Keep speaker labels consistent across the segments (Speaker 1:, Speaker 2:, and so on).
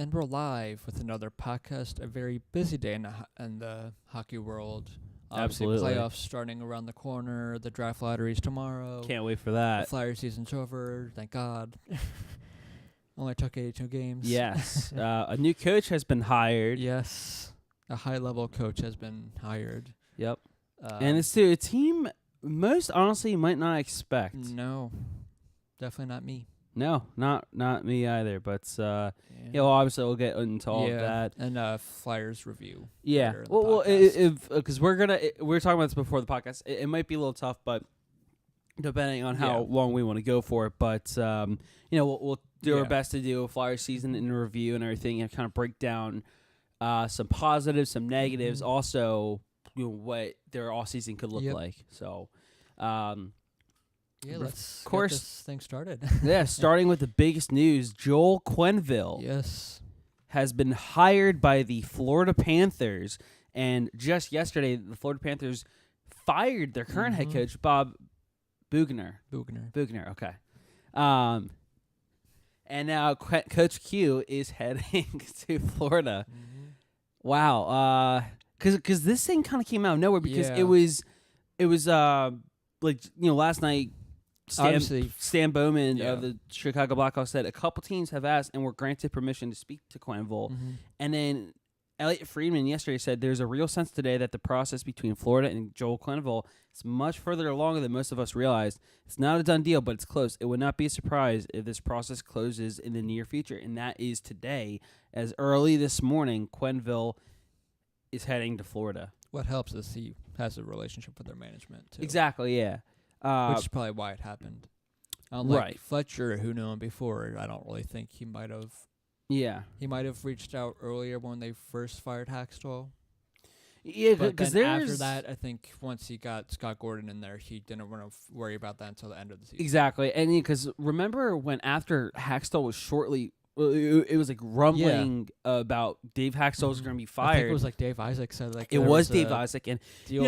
Speaker 1: And we're live with another podcast. A very busy day in the hockey world. Obviously,
Speaker 2: Absolutely.
Speaker 1: Playoffs starting around the corner. The draft lottery's tomorrow.
Speaker 2: Can't wait for
Speaker 1: The
Speaker 2: that.
Speaker 1: Flyer season's over. Thank God. Only took 82 games.
Speaker 2: Yes. A new coach has been hired.
Speaker 1: Yes. A high-level coach has been hired.
Speaker 2: Yep. And it's to a team most honestly you might not expect.
Speaker 1: No. Definitely not me.
Speaker 2: No, not me either. But well, obviously we'll get into all of that.
Speaker 1: And Flyers review.
Speaker 2: Yeah.
Speaker 1: later in the
Speaker 2: Well,
Speaker 1: podcast.
Speaker 2: because we were talking about this before the podcast. It might be a little tough, but depending on how long we want to go for it. But we'll do our best to do a Flyer season in review and everything, and kind of break down some positives, some negatives, also what their all season could look like. So.
Speaker 1: Let's
Speaker 2: of course,
Speaker 1: get this thing started.
Speaker 2: Starting with the biggest news, Joel Quenneville has been hired by the Florida Panthers, and just yesterday, the Florida Panthers fired their current head coach, Bob Boughner. Okay. And now Coach Q is heading to Florida. Wow. Because this thing kind of came out of nowhere because it was last night. Stan Bowman of the Chicago Blackhawks said a couple teams have asked and were granted permission to speak to Quenneville. And then Elliot Friedman yesterday said there's a real sense today that the process between Florida and Joel Quenneville is much further along than most of us realized. It's not a done deal, but it's close. It would not be a surprise if this process closes in the near future, and that is today. As early this morning, Quenneville is heading to Florida.
Speaker 1: What helps is he has a relationship with their management, too.
Speaker 2: Exactly, yeah.
Speaker 1: Which is probably why it happened. Unlike Fletcher, who knew him before, I don't really think he might have. Yeah. He might have reached out earlier when they first fired Hackstall.
Speaker 2: Yeah,
Speaker 1: because after that, I think once he got Scott Gordon in there, he didn't want to worry about that until the end of the season.
Speaker 2: Exactly. And because remember when after Hackstall was shortly. It was like rumbling about Dave Hackstall was going to be fired.
Speaker 1: I think it was like Dave Isaac said. Like
Speaker 2: it was Dave Isaac, and
Speaker 1: deal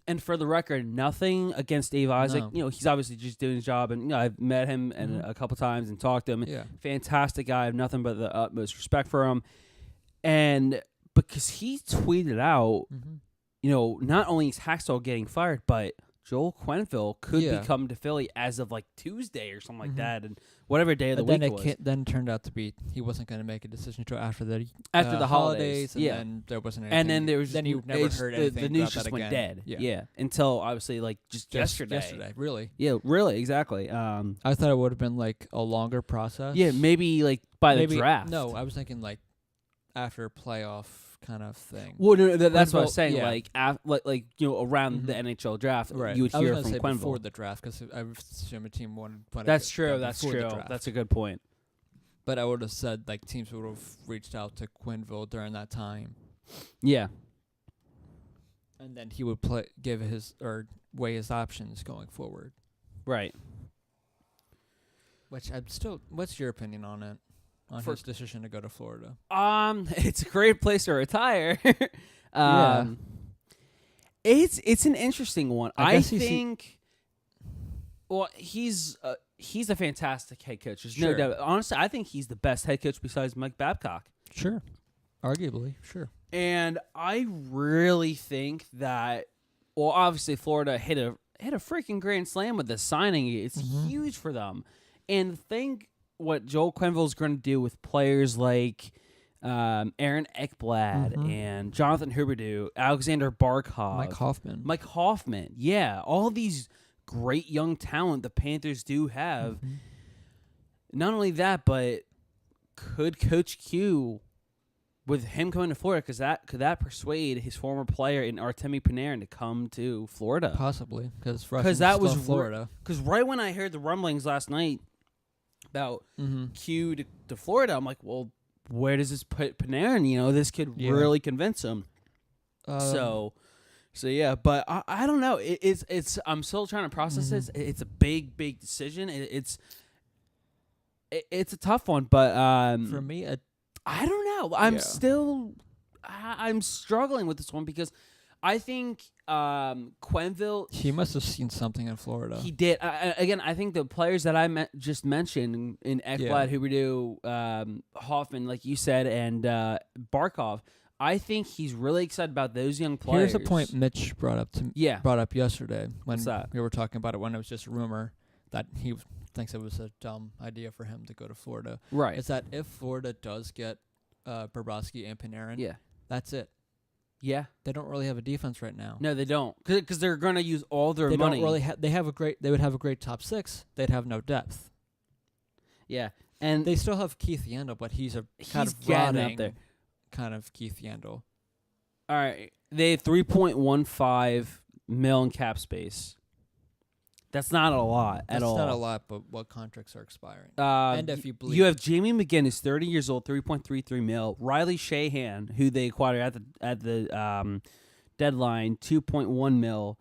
Speaker 2: and for the record, nothing against Dave Isaac.
Speaker 1: No.
Speaker 2: He's obviously just doing his job, and I've met him and a couple times and talked to him.
Speaker 1: Yeah,
Speaker 2: fantastic guy. I have nothing but the utmost respect for him. And because he tweeted out, not only is Hackstall getting fired, but Joel Quenneville could be coming to Philly as of like Tuesday or something like that, and whatever day of the week it was.
Speaker 1: Then turned out to be he wasn't going to make a decision until after the
Speaker 2: holidays.
Speaker 1: And then there wasn't anything.
Speaker 2: And then there was
Speaker 1: then you never heard anything.
Speaker 2: The news
Speaker 1: about
Speaker 2: just
Speaker 1: that
Speaker 2: went
Speaker 1: again.
Speaker 2: dead. Yeah, until obviously like just yesterday.
Speaker 1: Yesterday, really.
Speaker 2: Yeah, really, exactly.
Speaker 1: I thought it would have been like a longer process.
Speaker 2: Yeah, maybe like by the draft.
Speaker 1: No, I was thinking like after playoff kind of thing.
Speaker 2: Well, no, that's what I was saying. Yeah. Like around the NHL draft, you would hear from Quenneville
Speaker 1: before the draft because I assume a team wanted.
Speaker 2: That's true. That's true. That's a good point.
Speaker 1: But I would have said like teams would have reached out to Quenneville during that time.
Speaker 2: Yeah.
Speaker 1: And then he would weigh his options going forward.
Speaker 2: Right.
Speaker 1: Which I'm still. What's your opinion on it? On his decision to go to Florida.
Speaker 2: It's a great place to retire. It's an interesting one. I think. Well, he's a fantastic head coach. There's no doubt. Honestly, I think he's the best head coach besides Mike Babcock.
Speaker 1: Sure, arguably, sure.
Speaker 2: And I really think that. Well, obviously, Florida hit a freaking grand slam with this signing. It's huge for them, and the thing. What Joel Quenneville is going to do with players like Aaron Ekblad and Jonathan Huberdeau, Alexander Barkov, Mike Hoffman, all these great young talent the Panthers do have. Not only that, but could Coach Q, with him coming to Florida, could that persuade his former player in Artemi Panarin to come to Florida?
Speaker 1: Possibly, because that was Florida.
Speaker 2: Because right when I heard the rumblings last night about Q to Florida, I'm like, well, where does this put Panarin? This could really convince him. So yeah, but I don't know. It's I'm still trying to process this. It's a big decision. It's a tough one, but
Speaker 1: for me,
Speaker 2: I don't know. I'm struggling with this one because I think Quenneville.
Speaker 1: He must have seen something in Florida.
Speaker 2: He did. Again, I think the players that I just mentioned in Ekblad, Huberdeau, Hoffman, like you said, and Barkov. I think he's really excited about those young players.
Speaker 1: Here's a point Mitch brought up yesterday when we were talking about it, when it was just a rumor that he thinks it was a dumb idea for him to go to Florida.
Speaker 2: Right.
Speaker 1: It's that if Florida does get Bobrovsky and Panarin, that's it.
Speaker 2: Yeah.
Speaker 1: They don't really have a defense right now.
Speaker 2: No, they don't, because they're going to use all their money.
Speaker 1: Don't really they would have a great top six. They'd have no depth.
Speaker 2: Yeah, and
Speaker 1: they still have Keith Yandel, but he's kind of rotting up there. Kind of Keith Yandel.
Speaker 2: All right, they have $3.15 million in cap space. That's not a lot at all.
Speaker 1: That's not a lot, but what contracts are expiring? And if
Speaker 2: you have Jamie McGinn, who's 30 years old, $3.33 million. Riley Shahan, who they acquired at the deadline, $2.1 million.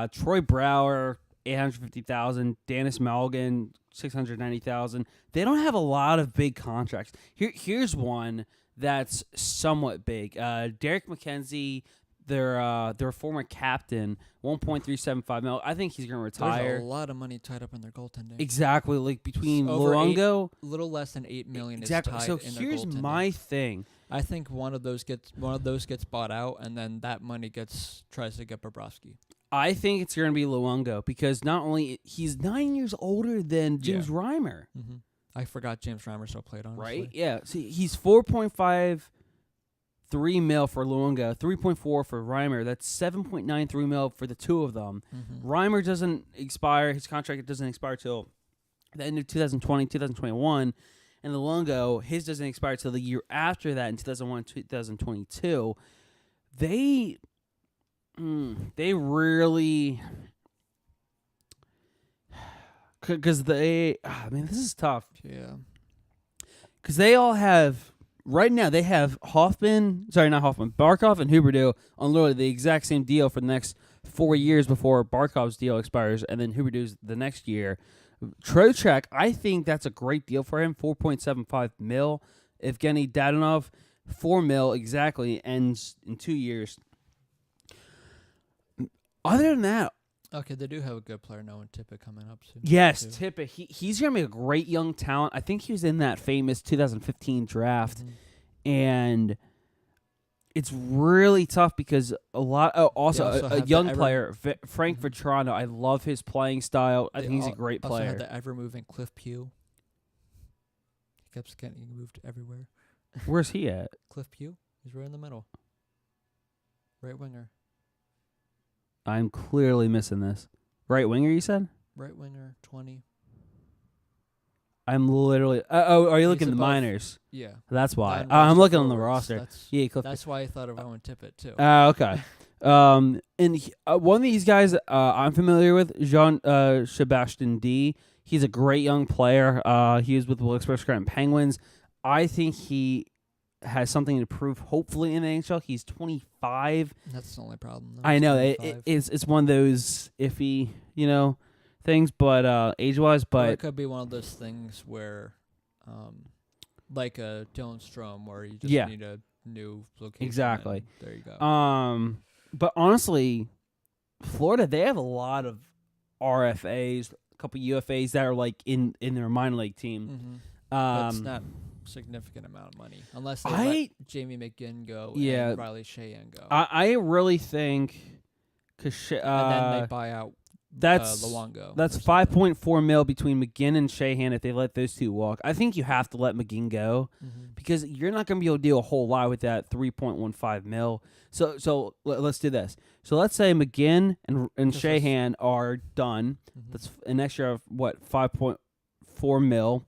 Speaker 2: Troy Brouwer, $850,000. Dennis Malgin, $690,000. They don't have a lot of big contracts. Here's one that's somewhat big. Derek McKenzie, their former captain, $1.375 million. I think he's going to retire.
Speaker 1: There's a lot of money tied up in their goaltending.
Speaker 2: Exactly, like between Luongo,
Speaker 1: a little less than $8 million
Speaker 2: exactly.
Speaker 1: is tied
Speaker 2: so
Speaker 1: in their goaltending.
Speaker 2: Here's my thing.
Speaker 1: I think one of those gets bought out, and then that money tries to get Bobrovsky.
Speaker 2: I think it's going to be Luongo, because not only he's 9 years older than James Reimer.
Speaker 1: Mm-hmm. I forgot James Reimer still played, honestly.
Speaker 2: Right? Yeah. See, he's $4.53 million for Luongo, $3.4 for Reimer. That's $7.93 million for the two of them. Mm-hmm. Reimer doesn't expire. His contract doesn't expire till the end of 2020, 2021. And Luongo, his doesn't expire till the year after that in 2001, 2022. They really... Because this is tough.
Speaker 1: Yeah.
Speaker 2: Because they all have, right now, they have Barkov and Huberdeau on literally the exact same deal for the next 4 years before Barkov's deal expires, and then Huberdeau's the next year. Trocheck, I think that's a great deal for him, $4.75 million. Evgeny Dadonov, $4 million exactly, ends in 2 years. Other than that,
Speaker 1: okay, they do have a good player now in Tippett coming up soon.
Speaker 2: Yes, Tippett. He's going to be a great young talent. I think he was in that famous 2015 draft. Mm-hmm. And it's really tough because a young player, Frank Vetrano, I love his playing style. I think he's a great player.
Speaker 1: Also had the ever-moving Cliff Pugh. He kept getting moved everywhere.
Speaker 2: Where's he at?
Speaker 1: Cliff Pugh. He's right in the middle. Right winger.
Speaker 2: I'm clearly missing this. Right winger, you said?
Speaker 1: Right winger, 20.
Speaker 2: I'm literally... are you looking at the minors?
Speaker 1: Yeah.
Speaker 2: That's why. I'm looking on the roster.
Speaker 1: That's why I thought of Owen Tippett, too.
Speaker 2: Okay. One of these guys I'm familiar with, Jean-Sebastien D. He's a great young player. He was with the Wilkes-Barre Scranton Penguins. I think he has something to prove, hopefully, in the NHL. He's 25.
Speaker 1: That's the only problem.
Speaker 2: I know. It's one of those iffy, things, but age-wise. But
Speaker 1: it could be one of those things where, like a Dylan Strome, where you just need a new location.
Speaker 2: Exactly.
Speaker 1: There you go.
Speaker 2: But honestly, Florida, they have a lot of RFAs, a couple UFAs that are like in their minor league team.
Speaker 1: Mm-hmm. That's not significant amount of money unless they let Jamie McGinn go and Riley Shahan go.
Speaker 2: I really think
Speaker 1: and then they buy out Luongo.
Speaker 2: That's $5.4 million between McGinn and Shahan if they let those two walk. I think you have to let McGinn go because you're not going to be able to do a whole lot with that $3.15 million. So let's do this. So let's say McGinn and Shahan are done. Mm-hmm. That's an extra of $5.4 million.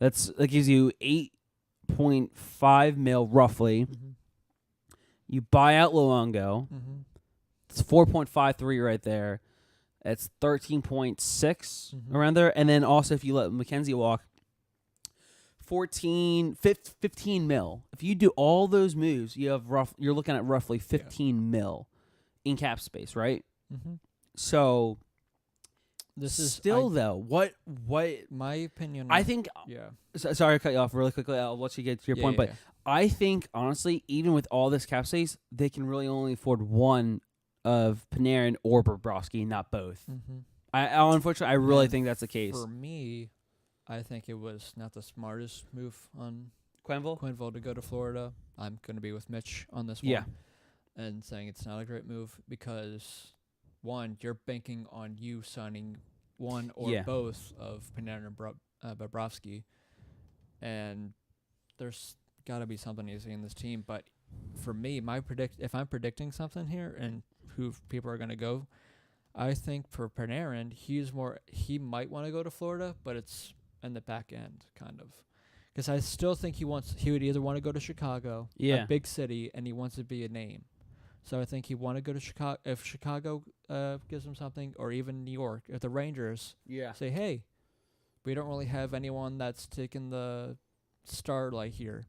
Speaker 2: That gives you $8.5 million roughly. Mm-hmm. You buy out Luongo. Mm-hmm. It's 4.53 right there. It's 13.6 around there. And then also if you let McKenzie walk, 15 mil. If you do all those moves, you're looking at roughly 15 mil in cap space, right? Mm-hmm. So
Speaker 1: this is
Speaker 2: still though. What
Speaker 1: my opinion?
Speaker 2: I think. Yeah. Sorry to cut you off really quickly. I'll let you get to your point, but I think honestly, even with all this cap space, they can really only afford one of Panarin or Bobrovsky, not both. Mm-hmm. Unfortunately, I really think that's the case.
Speaker 1: For me, I think it was not the smartest move on
Speaker 2: Quenneville
Speaker 1: to go to Florida. I'm going to be with Mitch on this one. And saying it's not a great move because, one, you're banking on you signing one or both of Panarin and Bobrovsky. And there's got to be something easy in this team. But for me, if I'm predicting something here and who people are going to go, I think for Panarin, he might want to go to Florida, but it's in the back end, kind of. Because I still think he would either want to go to Chicago, a big city, and he wants to be a name. So I think he want to go to Chicago if Chicago gives him something, or even New York. If the Rangers say, hey, we don't really have anyone that's taken the starlight here.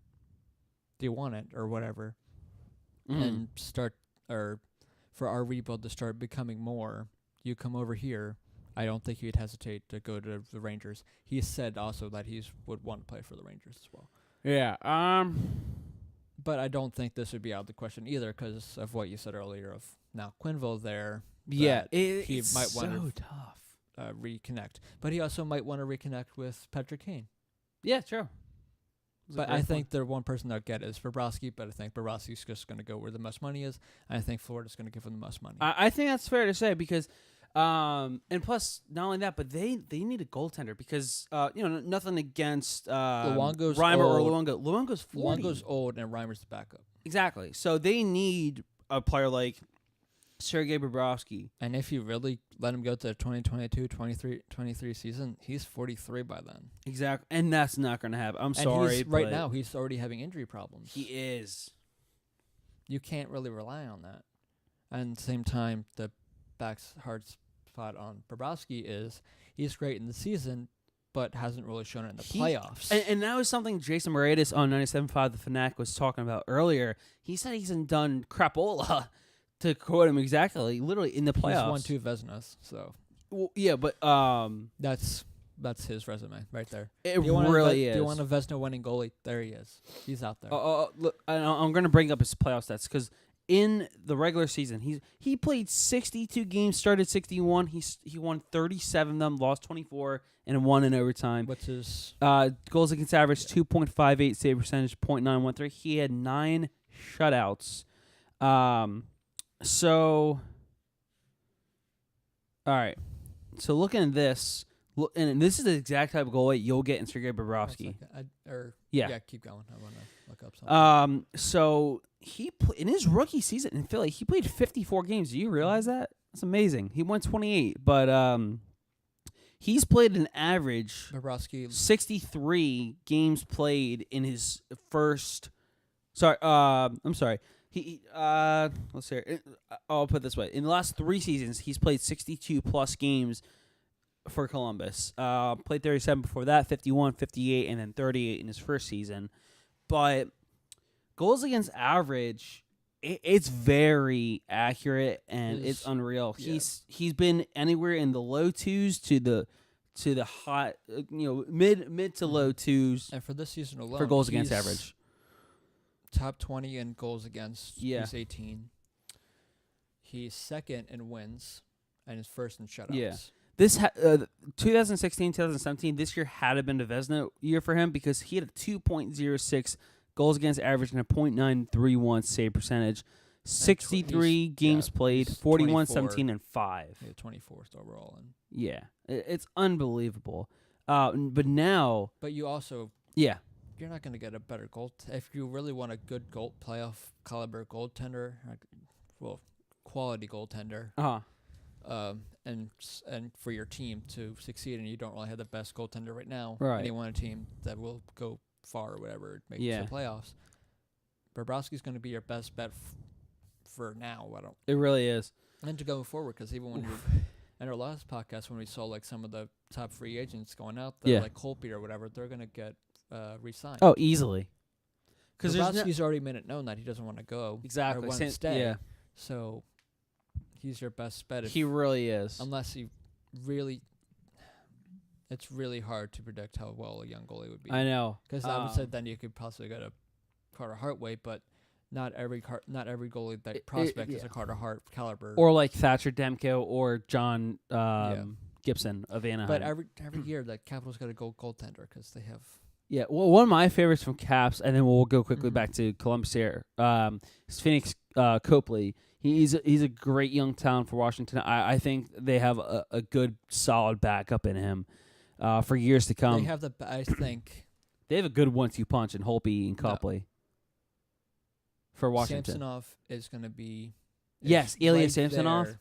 Speaker 1: Do you want it or whatever? And start, or for our rebuild to start becoming more, you come over here. I don't think he'd hesitate to go to the Rangers. He said also that he would want to play for the Rangers as well.
Speaker 2: Yeah.
Speaker 1: But I don't think this would be out of the question either because of what you said earlier of now Quenneville there.
Speaker 2: Yeah,
Speaker 1: he might want to reconnect. But he also might want to reconnect with Patrick Kane.
Speaker 2: Yeah, true.
Speaker 1: But I think the one person they'll get is Bobrovsky, but I think Bobrovsky's just going to go where the most money is. And I think Florida's going to give him the most money.
Speaker 2: I think that's fair to say because and plus, not only that, but they need a goaltender because nothing against
Speaker 1: Luongo's
Speaker 2: Reimer
Speaker 1: old.
Speaker 2: or Luongo. Luongo's 40.
Speaker 1: Luongo's old and Reimer's the backup.
Speaker 2: Exactly. So they need a player like Sergei Bobrovsky.
Speaker 1: And if you really let him go to the 2022-23 season, he's 43 by then.
Speaker 2: Exactly. And that's not going to happen. I'm sorry.
Speaker 1: Right now, he's already having injury problems.
Speaker 2: He is.
Speaker 1: You can't really rely on that. And at the same time, the back's hard spot on Bobrovsky is he's great in the season, but hasn't really shown it in the playoffs.
Speaker 2: And that was something Jason Moritas on 97.5 The Fanatic was talking about earlier. He said he hasn't done crapola, to quote him exactly, literally in the playoffs.
Speaker 1: He's won 2 Vezinas, so.
Speaker 2: Well, yeah, but
Speaker 1: that's his resume right there.
Speaker 2: It really is.
Speaker 1: Do you want a Vezina winning goalie? There he is. He's out there.
Speaker 2: Look, I'm going to bring up his playoff stats because in the regular season, he played 62 games, started 61. He won 37 of them, lost 24, and won in overtime.
Speaker 1: What's his
Speaker 2: goals against average? 2.58 save percentage, .913. He had 9 shutouts. So, all right. So looking at this, and this is the exact type of goalie you'll get in Sergei Bobrovsky.
Speaker 1: Keep going. I want to look up something.
Speaker 2: So he in his rookie season in Philly, he played 54 games. Do you realize that? That's amazing. He won 28, but he's played an average
Speaker 1: Bobrovsky
Speaker 2: 63 games played in his first. I'm sorry. Let's see. I'll put it this way: in the last 3 seasons, he's played 62 plus games for Columbus. Played 37 before that, 51, 58, and then 38 in his first season. But goals against average, it's very accurate and it's unreal. Yeah. He's been anywhere in the low 2s to the hot, mid to low 2s.
Speaker 1: And for this season alone,
Speaker 2: for goals against average.
Speaker 1: Top 20 in goals against. Yeah. He's 18. He's second in wins and he's first in shutouts.
Speaker 2: Yeah. This 2016, 2017, this year had to been a Vezina year for him because he had a 2.06 goals against average and a .931 save percentage. 63 games played, 41, 17, and 5.
Speaker 1: Yeah, 24th overall.
Speaker 2: Yeah. It's unbelievable. But now...
Speaker 1: But you also...
Speaker 2: Yeah.
Speaker 1: You're not going to get a better goal. If you really want a good playoff caliber goaltender, quality goaltender, and for your team to succeed, and you don't really have the best goaltender right now,
Speaker 2: right?
Speaker 1: And you want a team that will go far or whatever, make it to the playoffs. Bobrovsky's going to be your best bet for now.
Speaker 2: It really is.
Speaker 1: And to go forward, because even when in our last podcast, when we saw like some of the top free agents going out there, like Holtby or whatever, they're going to get re-signed.
Speaker 2: Oh, easily.
Speaker 1: Because Bobrovsky's already made it known that he doesn't want to go.
Speaker 2: Exactly.
Speaker 1: Or want to stay. Yeah. So he's your best bet.
Speaker 2: He really is.
Speaker 1: Unless he really... It's really hard to predict how well a young goalie would be.
Speaker 2: I know.
Speaker 1: Because I would say then you could possibly go to Carter Hartway, but not every goalie that prospect is a Carter Hart caliber.
Speaker 2: Or like Thatcher Demko or John Gibson of Anaheim.
Speaker 1: But every year, the Capitals got a goaltender because they have.
Speaker 2: Yeah, well, one of my favorites from Caps, and then we'll go quickly back to Columbus here. Is Phoenix Copley. He's a great young talent for Washington. I think they have a good, solid backup in him for years to come.
Speaker 1: They have I think.
Speaker 2: They have a good 1-2 punch in Holtby and Copley for Washington.
Speaker 1: Samsonov is going to be.
Speaker 2: Yes, Ilya
Speaker 1: right
Speaker 2: Samsonov.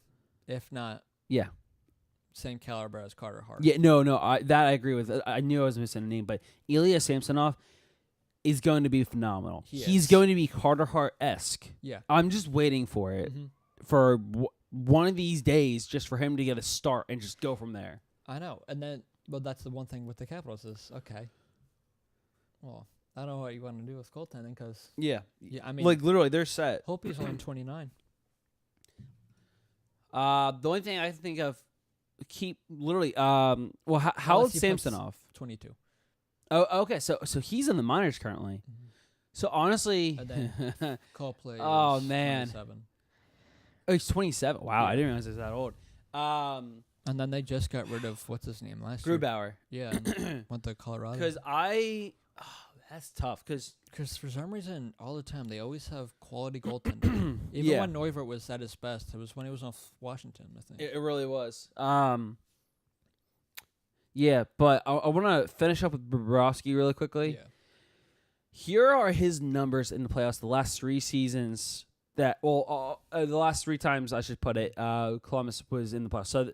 Speaker 1: there, if not.
Speaker 2: Yeah.
Speaker 1: Same caliber as Carter Hart.
Speaker 2: Yeah, no, I agree with. I knew I was missing a name, but Ilya Samsonov is going to be phenomenal. He's going to be Carter Hart-esque.
Speaker 1: Yeah.
Speaker 2: I'm just waiting for it for one of these days, just for him to get a start and just go from there.
Speaker 1: I know, and then, well, that's the one thing with the Capitals is okay. Well, I don't know what you want to do with goaltending because I mean,
Speaker 2: like literally, they're set.
Speaker 1: Holtby's only 29.
Speaker 2: The only thing I can think of. How old is Samsonov?
Speaker 1: 22.
Speaker 2: Oh, okay. So he's in the minors currently.
Speaker 1: Mm-hmm.
Speaker 2: So honestly,
Speaker 1: Copley.
Speaker 2: Oh man,
Speaker 1: 27.
Speaker 2: Oh, he's 27. Wow, I didn't realize he was that old.
Speaker 1: And then they just got rid of what's his name last year.
Speaker 2: Grubauer.
Speaker 1: Yeah, and went to Colorado.
Speaker 2: Because that's tough. Because
Speaker 1: for some reason, all the time they always have quality goaltenders. Even when Neuvirth was at his best, it was when he was on Washington. I think
Speaker 2: it really was. Yeah, but I want to finish up with Bobrovsky really quickly.
Speaker 1: Yeah.
Speaker 2: Here are his numbers in the playoffs the last 3 seasons. The last 3 times I should put it. Columbus was in the playoffs. So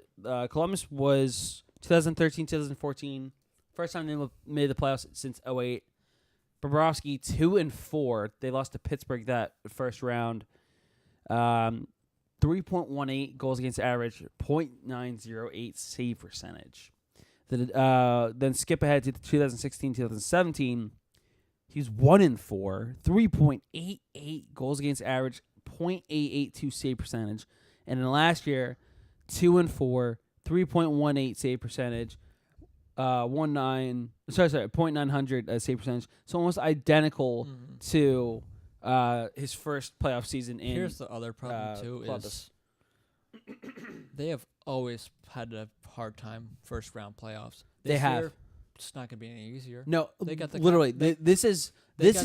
Speaker 2: Columbus was 2013, 2014, first time they made the playoffs since 2008. Bobrovsky 2-4. They lost to Pittsburgh that first round. 3.18 goals against average, .908 save percentage. Then skip ahead to 2016, 2017. He was 1-4, 3.88 goals against average, .882 save percentage, and then last year, 2-4, 3.18 save percentage, .900 save percentage. So almost identical to his first playoff season.
Speaker 1: Here's the other problem too
Speaker 2: Columbus.
Speaker 1: is they have always had a hard time first round playoffs.
Speaker 2: They have.
Speaker 1: Year, it's not gonna be any easier.
Speaker 2: No, they got this is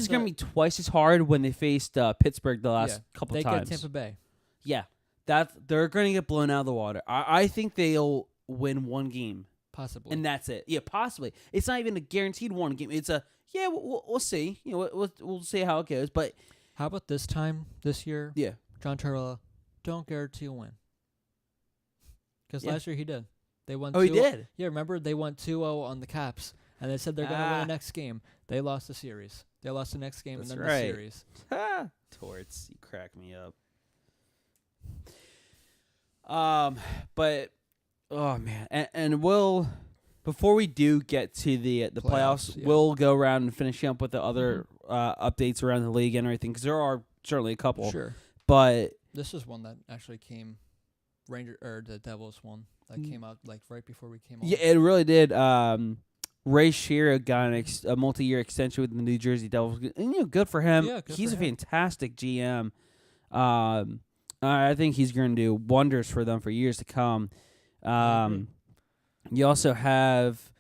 Speaker 2: gonna be twice as hard when they faced Pittsburgh the last couple times.
Speaker 1: They got Tampa Bay.
Speaker 2: Yeah, they're gonna get blown out of the water. I think they'll win 1 game.
Speaker 1: Possibly.
Speaker 2: And that's it. Yeah, possibly. It's not even a guaranteed 1 game. It's we'll see. You know, we'll see how it goes. But
Speaker 1: how about this year?
Speaker 2: Yeah.
Speaker 1: John Tortorella, don't guarantee a win. Because last year he did. They won.
Speaker 2: Oh, he did.
Speaker 1: Yeah, remember they won 2-0 on the Caps, and they said they're going to win the next game. They lost the series. They lost the next game
Speaker 2: That's
Speaker 1: and then
Speaker 2: right.
Speaker 1: the series.
Speaker 2: Torts, you crack me up. But oh man, and we'll before we do get to the playoffs, we'll go around and finish up with the other updates around the league and everything because there are certainly a couple.
Speaker 1: Sure,
Speaker 2: but
Speaker 1: this is one that actually came. The Devils one that came out like right before we came on.
Speaker 2: Yeah, it really did. Ray Shero got a multi-year extension with the New Jersey Devils. And, good for him.
Speaker 1: Yeah,
Speaker 2: he's a fantastic GM. I think he's going to do wonders for them for years to come. You also have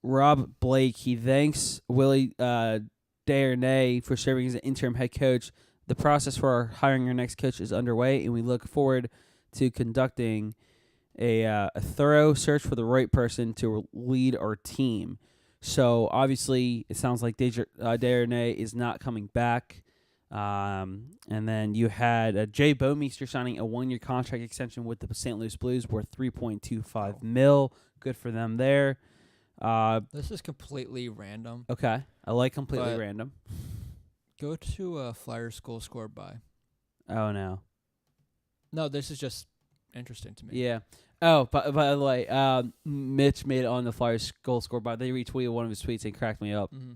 Speaker 2: Rob Blake. He thanks Willie Darnay for serving as an interim head coach. The process for hiring our next coach is underway, and we look forward to conducting a thorough search for the right person to lead our team. So, obviously, it sounds like Darnay is not coming back. And then you had Jay Bouwmeester signing a 1-year contract extension with the St. Louis Blues worth $3.25 million. Good for them there.
Speaker 1: This is completely random.
Speaker 2: Okay. I like completely random.
Speaker 1: Go to Flyers goal scored by.
Speaker 2: Oh, no.
Speaker 1: No, this is just interesting to me.
Speaker 2: Yeah. Oh, by the way, Mitch made it on the Flyers goal scored by. They retweeted one of his tweets and cracked me up.
Speaker 1: Mm-hmm.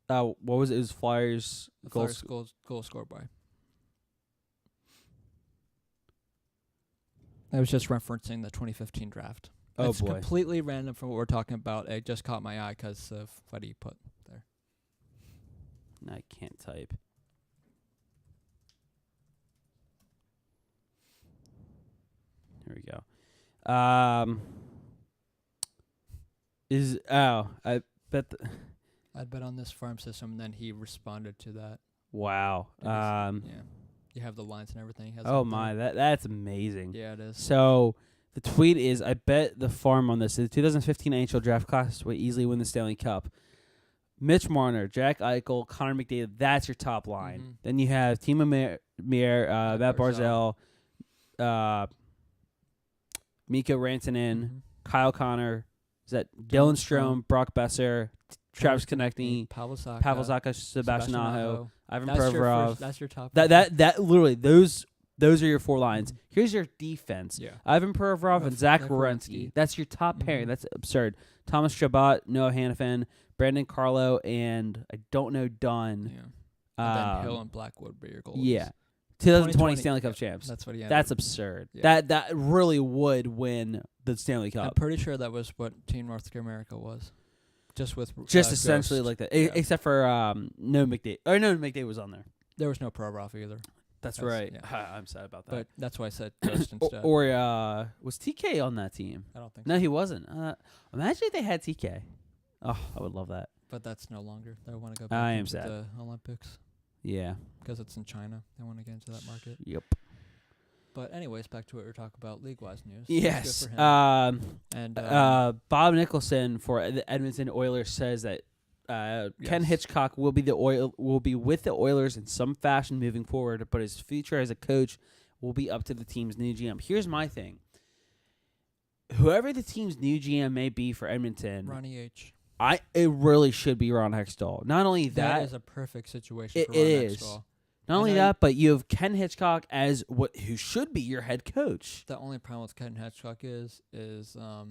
Speaker 2: What was it? It was Flyers
Speaker 1: goal scored by. I was just referencing the 2015 draft.
Speaker 2: Oh,
Speaker 1: it's
Speaker 2: boy.
Speaker 1: completely random from what we're talking about. It just caught my eye because of what he put there.
Speaker 2: I can't type. Here we go. I bet.
Speaker 1: I'd bet on this farm system, and then he responded to that.
Speaker 2: Wow.
Speaker 1: Yeah, you have the lines and everything. He has
Speaker 2: Oh my, that's amazing.
Speaker 1: Yeah, it is.
Speaker 2: So the tweet is, I bet the farm on this. The 2015 NHL draft class would easily win the Stanley Cup. Mitch Marner, Jack Eichel, Connor McDavid. That's your top line.
Speaker 1: Mm-hmm.
Speaker 2: Then you have Timo Meier, Matt Barzal, Mikko Rantanen, Kyle Connor. Is that Dylan Strome, Brock Besser, Travis Konechny,
Speaker 1: Pavel
Speaker 2: Zacha, Sebastian Aho, Ivan Provorov.
Speaker 1: That's your top.
Speaker 2: That literally those are your 4 lines. Here's your defense.
Speaker 1: Yeah.
Speaker 2: Ivan Provorov and Zach Werenski. That's your top pairing. That's absurd. Thomas Chabot, Noah Hannafin, Brandon Carlo, and I don't know Dunn.
Speaker 1: Yeah. And then Hill and Blackwood be your goals.
Speaker 2: Yeah. 2020 Stanley Cup champs.
Speaker 1: That's what he had.
Speaker 2: That's absurd.
Speaker 1: Yeah.
Speaker 2: That really would win the Stanley Cup.
Speaker 1: I'm pretty sure that was what Team North America was. Just
Speaker 2: essentially
Speaker 1: Ghost.
Speaker 2: like that. Yeah. Except for no McDavid. Or no, McDavid was on there.
Speaker 1: There was no Provorov either.
Speaker 2: That's right.
Speaker 1: Yeah.
Speaker 2: I'm sad about that.
Speaker 1: But that's why I said Ghost instead.
Speaker 2: Or was TK on that team?
Speaker 1: I don't think
Speaker 2: No,
Speaker 1: so.
Speaker 2: he wasn't. Imagine if they had TK. Oh, I would love that.
Speaker 1: But that's no longer. They want to go
Speaker 2: I
Speaker 1: back
Speaker 2: am
Speaker 1: into
Speaker 2: sad.
Speaker 1: the Olympics
Speaker 2: Yeah.
Speaker 1: because it's in China. They want to get into that market.
Speaker 2: Yep.
Speaker 1: But anyways, back to what we were talking about, league-wise news.
Speaker 2: Yes.
Speaker 1: Good for him. And
Speaker 2: Bob Nicholson for the Edmonton Oilers says that Ken Hitchcock will be with the Oilers in some fashion moving forward, but his future as a coach will be up to the team's new GM. Here's my thing. Whoever the team's new GM may be for Edmonton,
Speaker 1: Ronnie H.
Speaker 2: It really should be Ron Hextall. Not only
Speaker 1: that is a perfect situation for
Speaker 2: It
Speaker 1: Ron
Speaker 2: is.
Speaker 1: Hextall.
Speaker 2: Not only that, but you have Ken Hitchcock as who should be your head coach.
Speaker 1: The only problem with Ken Hitchcock is he's a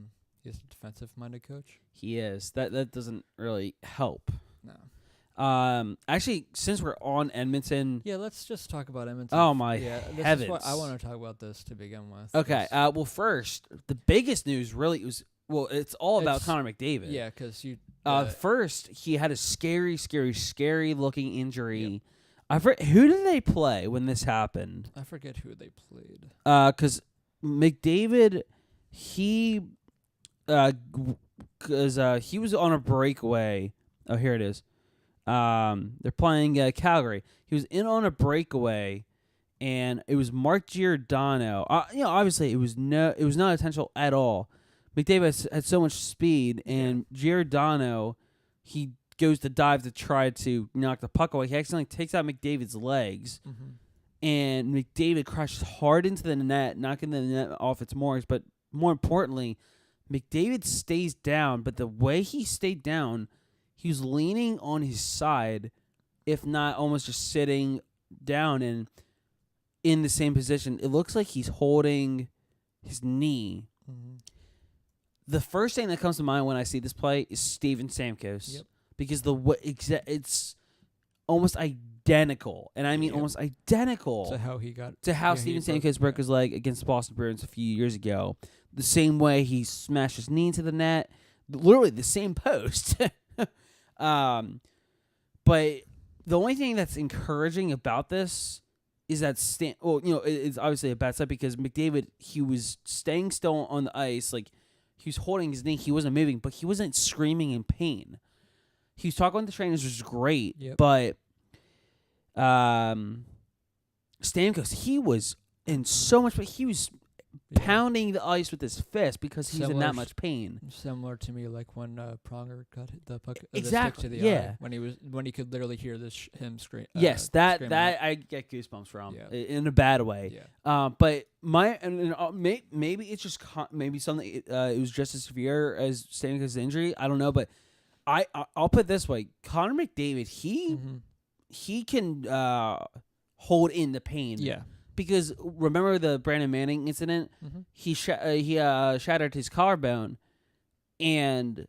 Speaker 1: defensive-minded coach.
Speaker 2: He is. That doesn't really help.
Speaker 1: No.
Speaker 2: Actually, since we're on Edmonton,
Speaker 1: yeah, let's just talk about Edmonton.
Speaker 2: Oh my
Speaker 1: This
Speaker 2: heavens!
Speaker 1: is what I want to talk about this to begin with.
Speaker 2: Okay. Well, first, the biggest news really was it's all about Connor McDavid.
Speaker 1: Yeah, because you.
Speaker 2: First, he had a scary looking injury. Yep. Who did they play when this happened?
Speaker 1: I forget who they played.
Speaker 2: Because McDavid, he was on a breakaway. Oh, here it is. They're playing Calgary. He was in on a breakaway, and it was Mark Giordano. Obviously it was not intentional at all. McDavid had so much speed, and Giordano, he goes to dive to try to knock the puck away. He accidentally takes out McDavid's legs, and McDavid crashes hard into the net, knocking the net off its moors. But more importantly, McDavid stays down, but the way he stayed down, he was leaning on his side, if not almost just sitting down and in the same position. It looks like he's holding his knee.
Speaker 1: Mm-hmm.
Speaker 2: The first thing that comes to mind when I see this play is Steven Stamkos.
Speaker 1: Yep.
Speaker 2: Because it's almost identical, and I mean almost identical
Speaker 1: to how he got
Speaker 2: Steven Stamkos broke his leg against the Boston Bruins a few years ago. The same way he smashed his knee into the net, literally the same post. But the only thing that's encouraging about this is that it's obviously a bad step because McDavid, he was staying still on the ice, like he was holding his knee, he wasn't moving, but he wasn't screaming in pain. He was talking with the trainers, which was great, but Stamkos, he was in so much pain. He was pounding the ice with his fist because he's in that much pain.
Speaker 1: Similar to me, like when Pronger got the puck,
Speaker 2: exactly,
Speaker 1: the stick to the eye, when he could literally hear him scream.
Speaker 2: Yes, that I get goosebumps from in a bad way.
Speaker 1: Yeah.
Speaker 2: But maybe it's just maybe something. It was just as severe as Stamkos' injury. I don't know, but I'll put it this way: Connor McDavid, he can hold in the pain.
Speaker 1: Yeah.
Speaker 2: Because remember the Brandon Manning incident? He shattered his collarbone, and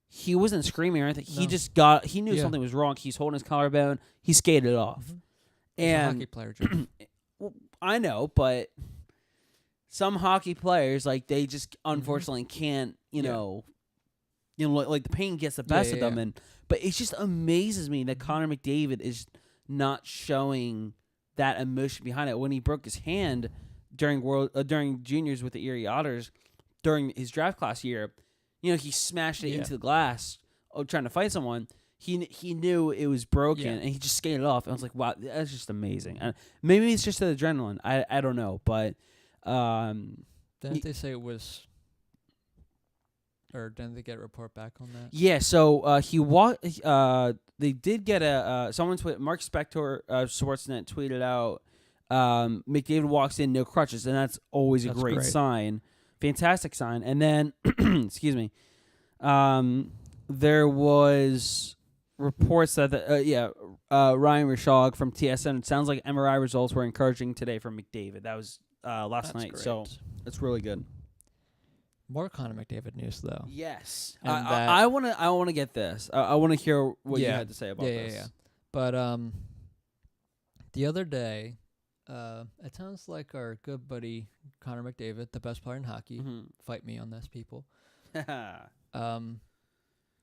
Speaker 2: he wasn't screaming or anything. No. He knew something was wrong. He's holding his collarbone. He skated it off.
Speaker 1: He's a hockey player, Joe.
Speaker 2: Well, I know, but some hockey players, like, they just unfortunately can't, you know, like the pain gets the best of them. But it just amazes me that Connor McDavid is not showing that emotion behind it. When he broke his hand during juniors with the Erie Otters during his draft class year, you know, he smashed it into the glass trying to fight someone. He knew it was broken, and he just skated it off. And I was like, wow, that's just amazing. And maybe it's just the adrenaline. I don't know. But
Speaker 1: didn't they say it was... Or didn't they get a report back on that?
Speaker 2: Yeah, so he walked. They did get someone Mark Spector, Sportsnet tweeted out. McDavid walks in, no crutches, and that's always a great sign, fantastic sign. And then, excuse me, there was reports that Ryan Rishaug from TSN. It sounds like MRI results were encouraging today from McDavid. That was last night,
Speaker 1: great.
Speaker 2: So that's really good.
Speaker 1: More Connor McDavid news, though.
Speaker 2: Yes, I want to get this. I want to hear what you had to say about this.
Speaker 1: Yeah. But the other day, it sounds like our good buddy Connor McDavid, the best player in hockey. Fight me on this, people.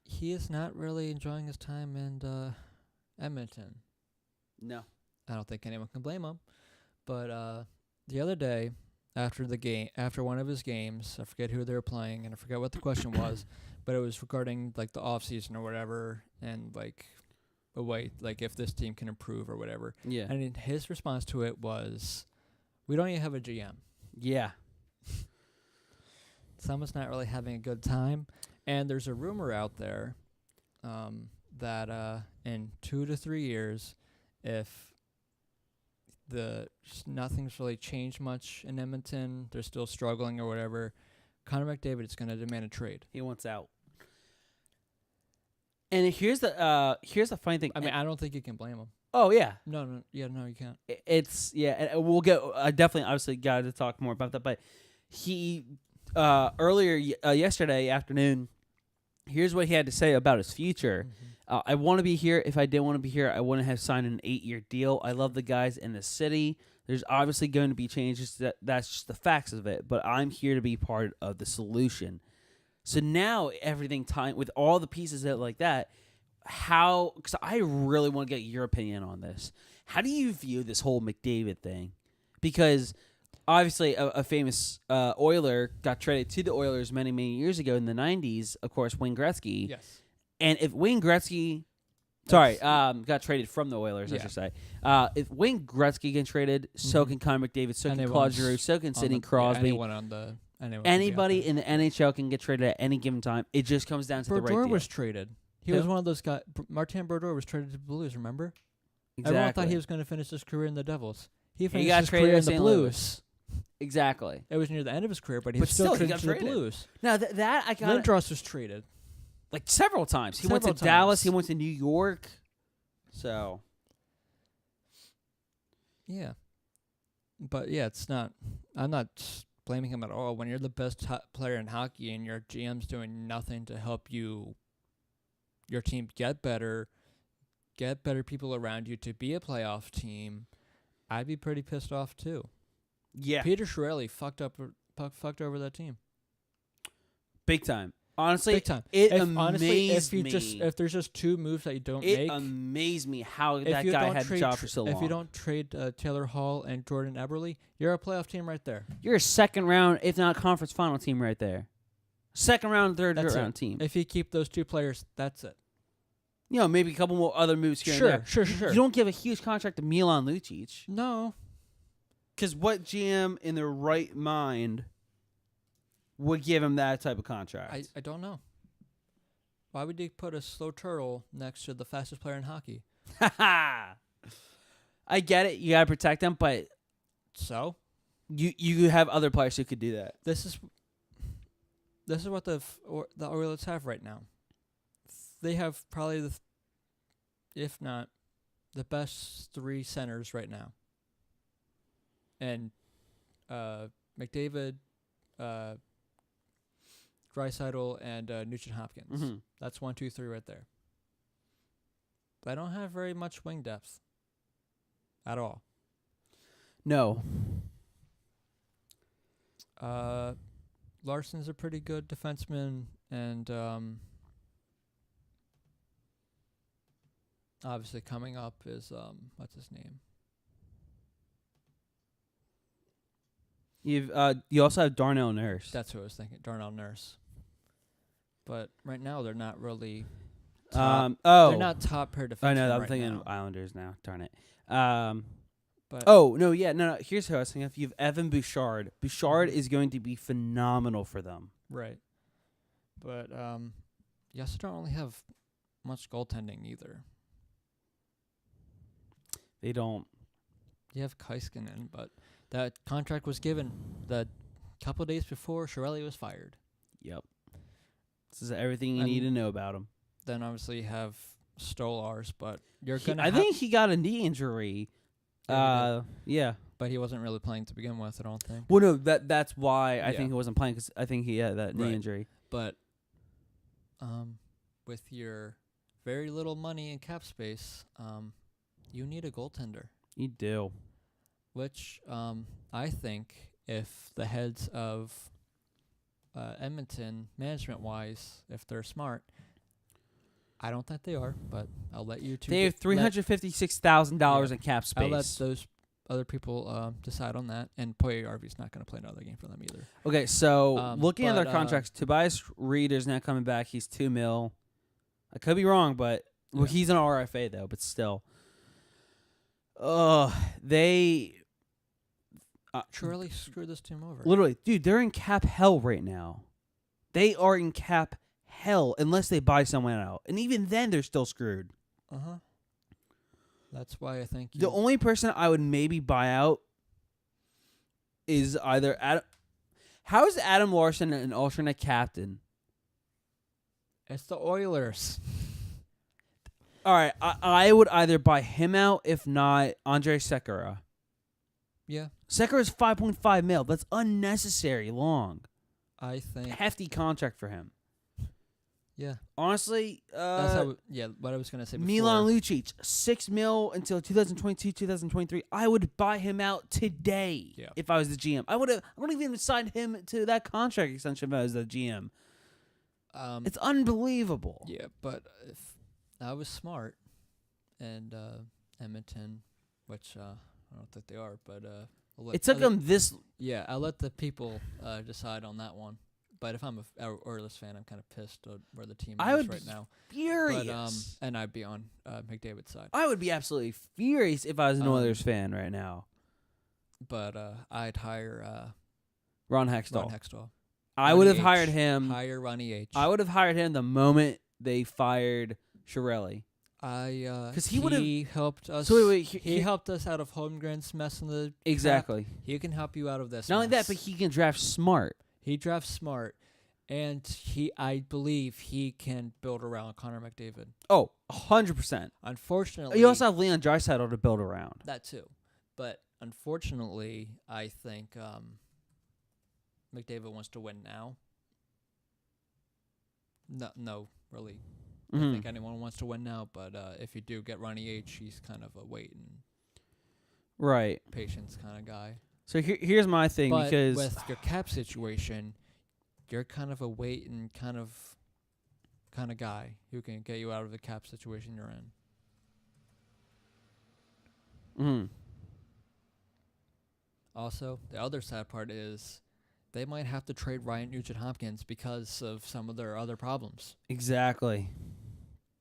Speaker 1: He is not really enjoying his time in Edmonton.
Speaker 2: No,
Speaker 1: I don't think anyone can blame him. But the other day, after one of his games, I forget who they were playing, and I forget what the question was, but it was regarding like the off season or whatever, and like if this team can improve or whatever.
Speaker 2: Yeah.
Speaker 1: And his response to it was, "We don't even have a GM."
Speaker 2: Yeah.
Speaker 1: Someone's not really having a good time, and there's a rumor out there that in 2 to 3 years, if nothing's really changed much in Edmonton, they're still struggling or whatever, Connor McDavid is going to demand a trade.
Speaker 2: He wants out. And here's the funny thing.
Speaker 1: I mean, I don't think you can blame him.
Speaker 2: Oh yeah.
Speaker 1: No, you can't.
Speaker 2: And we'll get. I definitely, obviously, got to talk more about that. But he earlier yesterday afternoon, here's what he had to say about his future. I want to be here. If I didn't want to be here, I wouldn't have signed an 8-year deal. I love the guys in the city. There's obviously going to be changes. That's just the facts of it. But I'm here to be part of the solution. So now everything time with all the pieces that like that. Because I really want to get your opinion on this. How do you view this whole McDavid thing? Because obviously a famous Oiler got traded to the Oilers many, many years ago in the 90s. Of course, Wayne Gretzky.
Speaker 1: Yes.
Speaker 2: And if Wayne Gretzky, got traded from the Oilers, I should say. If Wayne Gretzky gets traded, so can Connor McDavid, so can Claude Giroux, so can Sidney Crosby. Anybody in the NHL can get traded at any given time. It just comes down to the right deal.
Speaker 1: Brodeur was traded. He was one of those guys. Martin Brodeur was traded to the Blues, remember?
Speaker 2: Exactly.
Speaker 1: Everyone thought he was going to finish his career in the Devils. He finished his career in the Blues.
Speaker 2: Exactly.
Speaker 1: It was near the end of his career, but he was still traded to the Blues.
Speaker 2: Now, that I got...
Speaker 1: Lindros was traded.
Speaker 2: Like several times. He went to Dallas. He went to New York. So.
Speaker 1: Yeah. But yeah, it's not. I'm not blaming him at all. When you're the best player in hockey and your GM's doing nothing to help your team get better people around you to be a playoff team, I'd be pretty pissed off too.
Speaker 2: Yeah.
Speaker 1: Peter Chiarelli fucked over that team.
Speaker 2: Big time. Honestly,
Speaker 1: big time. If there's just two moves that you don't make,
Speaker 2: it amazed me how that guy had the job for so long.
Speaker 1: If you don't trade Taylor Hall and Jordan Eberle, you're a playoff team right there.
Speaker 2: You're a second round, if not conference final team right there. Second round, third round team.
Speaker 1: If you keep those two players, that's it.
Speaker 2: You know, maybe a couple more other moves here and there.
Speaker 1: Sure.
Speaker 2: You don't give a huge contract to Milan Lucic.
Speaker 1: No.
Speaker 2: Because what GM in their right mind would give him that type of contract?
Speaker 1: I don't know. Why would they put a slow turtle next to the fastest player in hockey?
Speaker 2: I get it. You got to protect them, but
Speaker 1: so
Speaker 2: you have other players who could do that.
Speaker 1: This is what the Oilers have right now. They have probably if not the best 3 centers right now. And McDavid, Draisaitl, and Nugent-Hopkins.
Speaker 2: Mm-hmm.
Speaker 1: That's 1, 2, 3 right there. They don't have very much wing depth at all.
Speaker 2: No.
Speaker 1: Larson's a pretty good defenseman, and obviously coming up is what's his name?
Speaker 2: You also have Darnell Nurse.
Speaker 1: That's who I was thinking, Darnell Nurse. But right now they're not really top. They're not top pair defensemen.
Speaker 2: I know. I'm
Speaker 1: right
Speaker 2: thinking
Speaker 1: now.
Speaker 2: Islanders now. Darn it.
Speaker 1: But
Speaker 2: No. Here's who I was thinking of. You have Evan Bouchard. Bouchard is going to be phenomenal for them.
Speaker 1: right. But you also don't really have much goaltending either.
Speaker 2: They don't.
Speaker 1: You have Kaiskinen, but that contract was given the couple of days before Chiarelli was fired.
Speaker 2: Yep. This is everything you need to know about him.
Speaker 1: Then obviously you have Stolars, but you're gonna.
Speaker 2: I think he got a knee injury. Yeah.
Speaker 1: But he wasn't really playing to begin with, I don't think.
Speaker 2: Well, no, that's why I think he wasn't playing, because I think he had that knee injury.
Speaker 1: But with your very little money and cap space, you need a goaltender.
Speaker 2: You do.
Speaker 1: Which I think if the heads of Edmonton, management-wise, if they're smart, I don't think they are, but I'll let you two.
Speaker 2: They have $356,000 in cap space.
Speaker 1: I'll let those other people decide on that, and Poirier-Harvey's not going to play another game for them either.
Speaker 2: Okay, so looking at their contracts, Tobias Reed is now coming back. He's $2 million. I could be wrong, but he's an RFA though. But still, they
Speaker 1: Chiarelli screwed this team over.
Speaker 2: Literally, dude, they're in cap hell right now. They are in cap hell unless they buy someone out, and even then, they're still screwed.
Speaker 1: That's why I think
Speaker 2: the only person I would maybe buy out is either Adam. How is Adam Larson an alternate captain?
Speaker 1: It's the Oilers.
Speaker 2: All right, I would either buy him out, if not Andrei Sekera.
Speaker 1: Yeah.
Speaker 2: Sekera's $5.5 million. That's unnecessary long.
Speaker 1: I think
Speaker 2: hefty contract for him.
Speaker 1: Yeah.
Speaker 2: Honestly,
Speaker 1: that's what I was gonna say before.
Speaker 2: Milan Lucic, $6 million until 2022, 2023. I would buy him out today if I was the GM. I wouldn't even sign him to that contract extension if I was the GM. It's unbelievable.
Speaker 1: Yeah, but if I was smart, and Edmonton, which I don't think they are, but
Speaker 2: it took them this.
Speaker 1: Yeah, I'll let the people decide on that one. But if I'm a Oilers fan, I'm kind of pissed at where the team is right now.
Speaker 2: Furious.
Speaker 1: But, and I'd be on McDavid's side.
Speaker 2: I would be absolutely furious if I was an Oilers fan right now.
Speaker 1: But I'd hire
Speaker 2: Ron Hextall. I
Speaker 1: Ronnie
Speaker 2: would have
Speaker 1: H.
Speaker 2: hired him.
Speaker 1: Hire Ronnie H.
Speaker 2: I would have hired him the moment they fired Chiarelli.
Speaker 1: Because he helped us.
Speaker 2: So
Speaker 1: he helped us out of Holmgren's mess in the
Speaker 2: exactly.
Speaker 1: Cap. He can help you out of this.
Speaker 2: Not only that, but he can draft smart.
Speaker 1: He drafts smart, and I believe he can build around Connor McDavid.
Speaker 2: Oh, 100%.
Speaker 1: Unfortunately,
Speaker 2: you also have Leon Draisaitl to build around.
Speaker 1: That too, but unfortunately, I think McDavid wants to win now. No, really. I think anyone wants to win now, but if you do get Ronnie H, he's kind of a wait and patience kind of guy.
Speaker 2: So here's my thing,
Speaker 1: but
Speaker 2: because
Speaker 1: with your cap situation, you're kind of a wait and kind of guy who can get you out of the cap situation you're in. Also, the other sad part is they might have to trade Ryan Nugent-Hopkins because of some of their other problems.
Speaker 2: Exactly.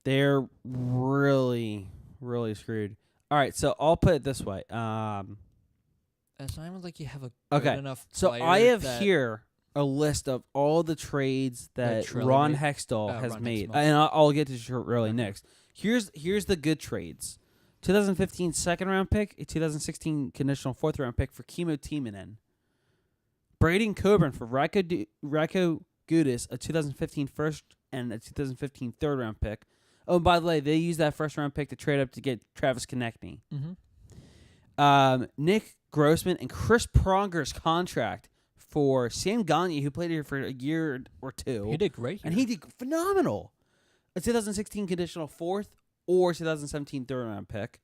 Speaker 2: They're really, really screwed. All right, so I'll put it this way.
Speaker 1: It's not even like you have a good enough
Speaker 2: so
Speaker 1: player.
Speaker 2: I have here a list of all the trades that Ron Hextall has made. And I'll get to Chiarelli next. Here's the good trades. 2015 second-round pick, a 2016 conditional fourth-round pick for Kimmo Timonen. Braden Coburn for Rako Gudis, a 2015 first and a 2015 third-round pick. Oh, and by the way, they used that first-round pick to trade up to get Travis Konechny. Nick Grossman and Chris Pronger's contract for Sam Gagner, who played here for a year or two.
Speaker 1: He did great here.
Speaker 2: And he did phenomenal. A 2016 conditional fourth or 2017 third-round pick.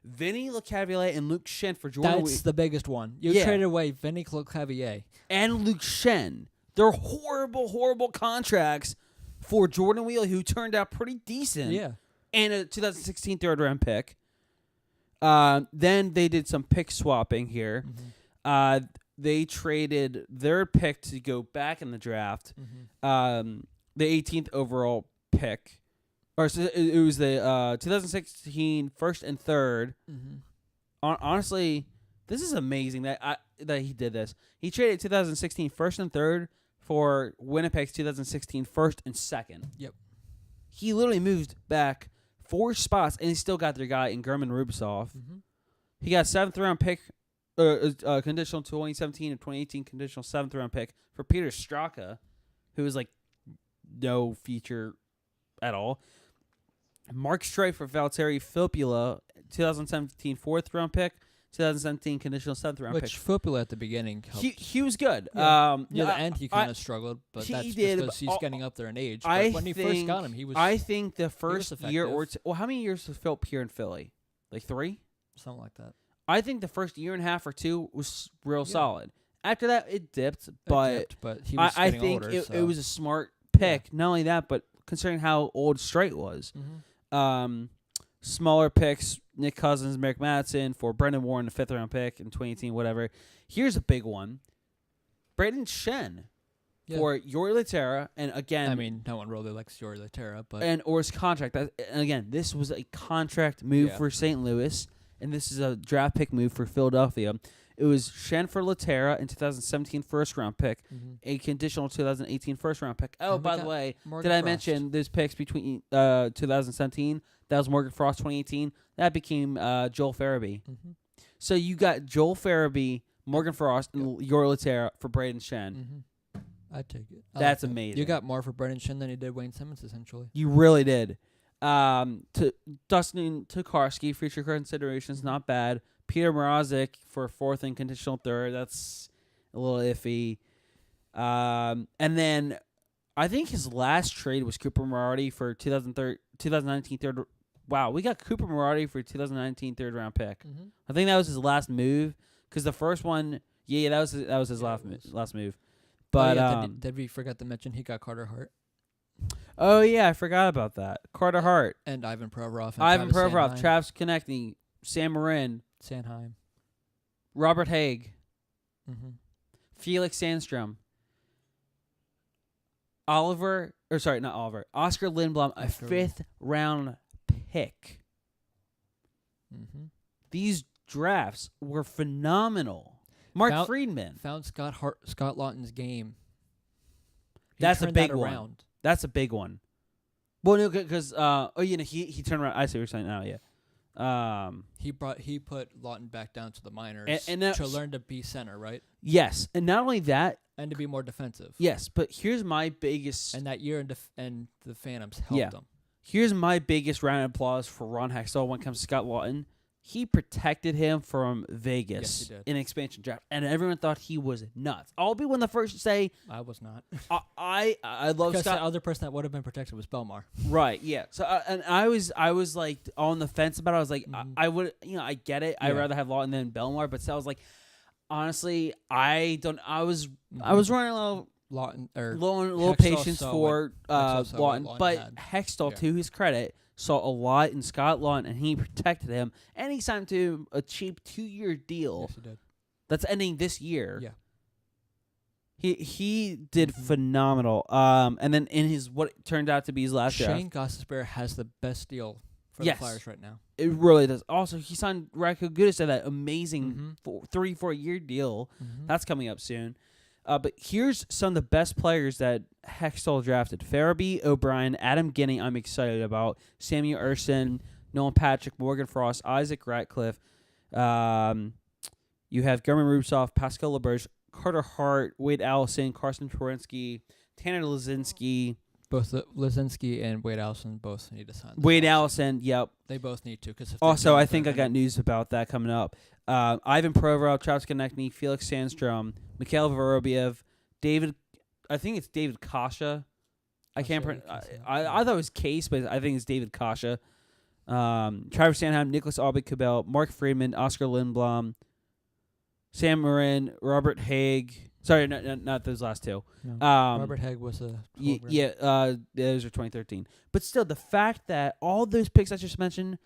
Speaker 2: Vinny Lecavalier and Luke Shen for Jordan Wheel.
Speaker 1: That's the biggest one. You traded away Vinny Lecavalier.
Speaker 2: And Luke Shen. They're horrible, horrible contracts for Jordan Wheel, who turned out pretty decent.
Speaker 1: Yeah.
Speaker 2: And a 2016 third-round pick. Then they did some pick swapping here.
Speaker 1: Mm-hmm.
Speaker 2: They traded their pick to go back in the draft.
Speaker 1: Mm-hmm.
Speaker 2: The 18th overall pick. Or so it was the 2016 first and third.
Speaker 1: Mm-hmm.
Speaker 2: Honestly, this is amazing that he did this. He traded 2016 first and third for Winnipeg's 2016 first and second.
Speaker 1: Yep.
Speaker 2: He literally moved back 4 spots, and he still got their guy in German Rubtsov.
Speaker 1: Mm-hmm.
Speaker 2: He got a 7th-round pick, conditional 2017 and 2018 conditional 7th-round pick for Peter Straka, who was like no feature at all. Mark Streit for Valtteri Filppula, 2017 4th-round pick, 2017 conditional 7th-round pick.
Speaker 1: Which Filppula at the beginning helped.
Speaker 2: He was good.
Speaker 1: Yeah. Near the end, he kind of struggled, but that's just because he's getting up there in age. But when he first got him, he was.
Speaker 2: I think the first year or two. Well, how many years was Philp here in Philly? Like 3?
Speaker 1: Something like that.
Speaker 2: I think the first year and a half or 2 was real solid. After that, it dipped, but
Speaker 1: he was
Speaker 2: I
Speaker 1: getting
Speaker 2: think
Speaker 1: older,
Speaker 2: it was a smart pick. Yeah. Not only that, but considering how old Streit was.
Speaker 1: Mm-hmm.
Speaker 2: Smaller picks, Nick Cousins, Merrick Madsen for Brendan Warren, the 5th-round pick in 2018, whatever. Here's a big one. Braden Shen for Yori Laterra, and again...
Speaker 1: I mean, no one really likes Yori Laterra, but...
Speaker 2: Or his contract. And again, this was a contract move for St. Louis, and this is a draft pick move for Philadelphia. It was Shen for Laterra in 2017 first-round pick, a conditional 2018 first-round pick. Oh, by the way, did I mention those picks between 2017? That was Morgan Frost 2018. That became Joel Farabee. Mm-hmm. So you got Joel Farabee, Morgan Frost, and Yori Laterra for Braden Shen.
Speaker 1: Mm-hmm. I'd take it.
Speaker 2: That's amazing.
Speaker 1: You got more for Braden Shen than you did Wayne Simmons, essentially.
Speaker 2: You really did. To Dustin Tokarski, future considerations, not bad. Peter Mrazek for 4th and conditional 3rd. That's a little iffy. And then I think his last trade was Cooper Moriarty for 2019 third. Wow, we got Cooper Moriarty for 2019 third-round pick. Mm-hmm. I think that was his last move because the first one, that was his last move. But
Speaker 1: did we forget to mention he got Carter Hart?
Speaker 2: Oh yeah, I forgot about that. Carter Hart
Speaker 1: and Ivan Provorov.
Speaker 2: Travis Konechny, Sam Marin,
Speaker 1: Sanheim,
Speaker 2: Robert Haig, Felix Sandstrom, Oscar Lindblom, a 5th-round pick. Mm-hmm. These drafts were phenomenal. Mark Friedman
Speaker 1: found Scott Lawton's game.
Speaker 2: That's a big one. That's a big one. Well, no, because he turned around. I see what you're saying now. Yeah.
Speaker 1: He put Lawton back down to the minors and to learn to be center, right?
Speaker 2: Yes, and not only that,
Speaker 1: and to be more defensive.
Speaker 2: Yes, but here's my biggest.
Speaker 1: And that year and the Phantoms helped them.
Speaker 2: Here's my biggest round of applause for Ron Hextall when it comes to Scott Lawton. He protected him from Vegas in expansion draft, and everyone thought he was nuts. I'll be one of the first to say
Speaker 1: I was not.
Speaker 2: I love
Speaker 1: because
Speaker 2: Scott.
Speaker 1: The other person that would have been protected was Belmar.
Speaker 2: Right. Yeah. So and I was like on the fence about it. I was like I would I get it. I'd rather have Lawton than Belmar, but so I was like honestly I was running a little.
Speaker 1: Lawton or
Speaker 2: low patience for Lawton, but Hextall, to his credit, saw a lot in Scott Lawton, and he protected him, and he signed to a cheap 2-year deal.
Speaker 1: Yes, he did.
Speaker 2: That's ending this year.
Speaker 1: Yeah,
Speaker 2: he did phenomenal. And then in his what turned out to be his last draft,
Speaker 1: Shane Gostisbehere has the best deal for the Flyers right now.
Speaker 2: It really does. Also, he signed Radko Gudas to that amazing 3-4-year deal. That's coming up soon. But here's some of the best players that Hextall drafted. Farabee, O'Brien, Adam Guinea, I'm excited about. Samuel Ersson, Nolan Patrick, Morgan Frost, Isaac Ratcliffe. You have German Rubtsov, Pascal LaBerge, Carter Hart, Wade Allison, Carson Twarynski, Tanner Lazinski.
Speaker 1: Both Lazinski and Wade Allison both need to sign.
Speaker 2: Wade Allison, yep.
Speaker 1: They both need to.
Speaker 2: Also, I think I got news about that coming up. Ivan Provorov, Travis Konechny, Felix Sandstrom, Mikhail Vorobiev, I think it's David Kasha. I can't pronounce. I thought it was Case, but I think it's David Kasha. Travis Sanheim, Nicholas Aube-Kubel, Mark Friedman, Oscar Lindblom, Sam Marin, Robert Haig. Sorry, not those last two.
Speaker 1: No. Robert Haig was a
Speaker 2: those are 2013. But still, the fact that all those picks I just mentioned,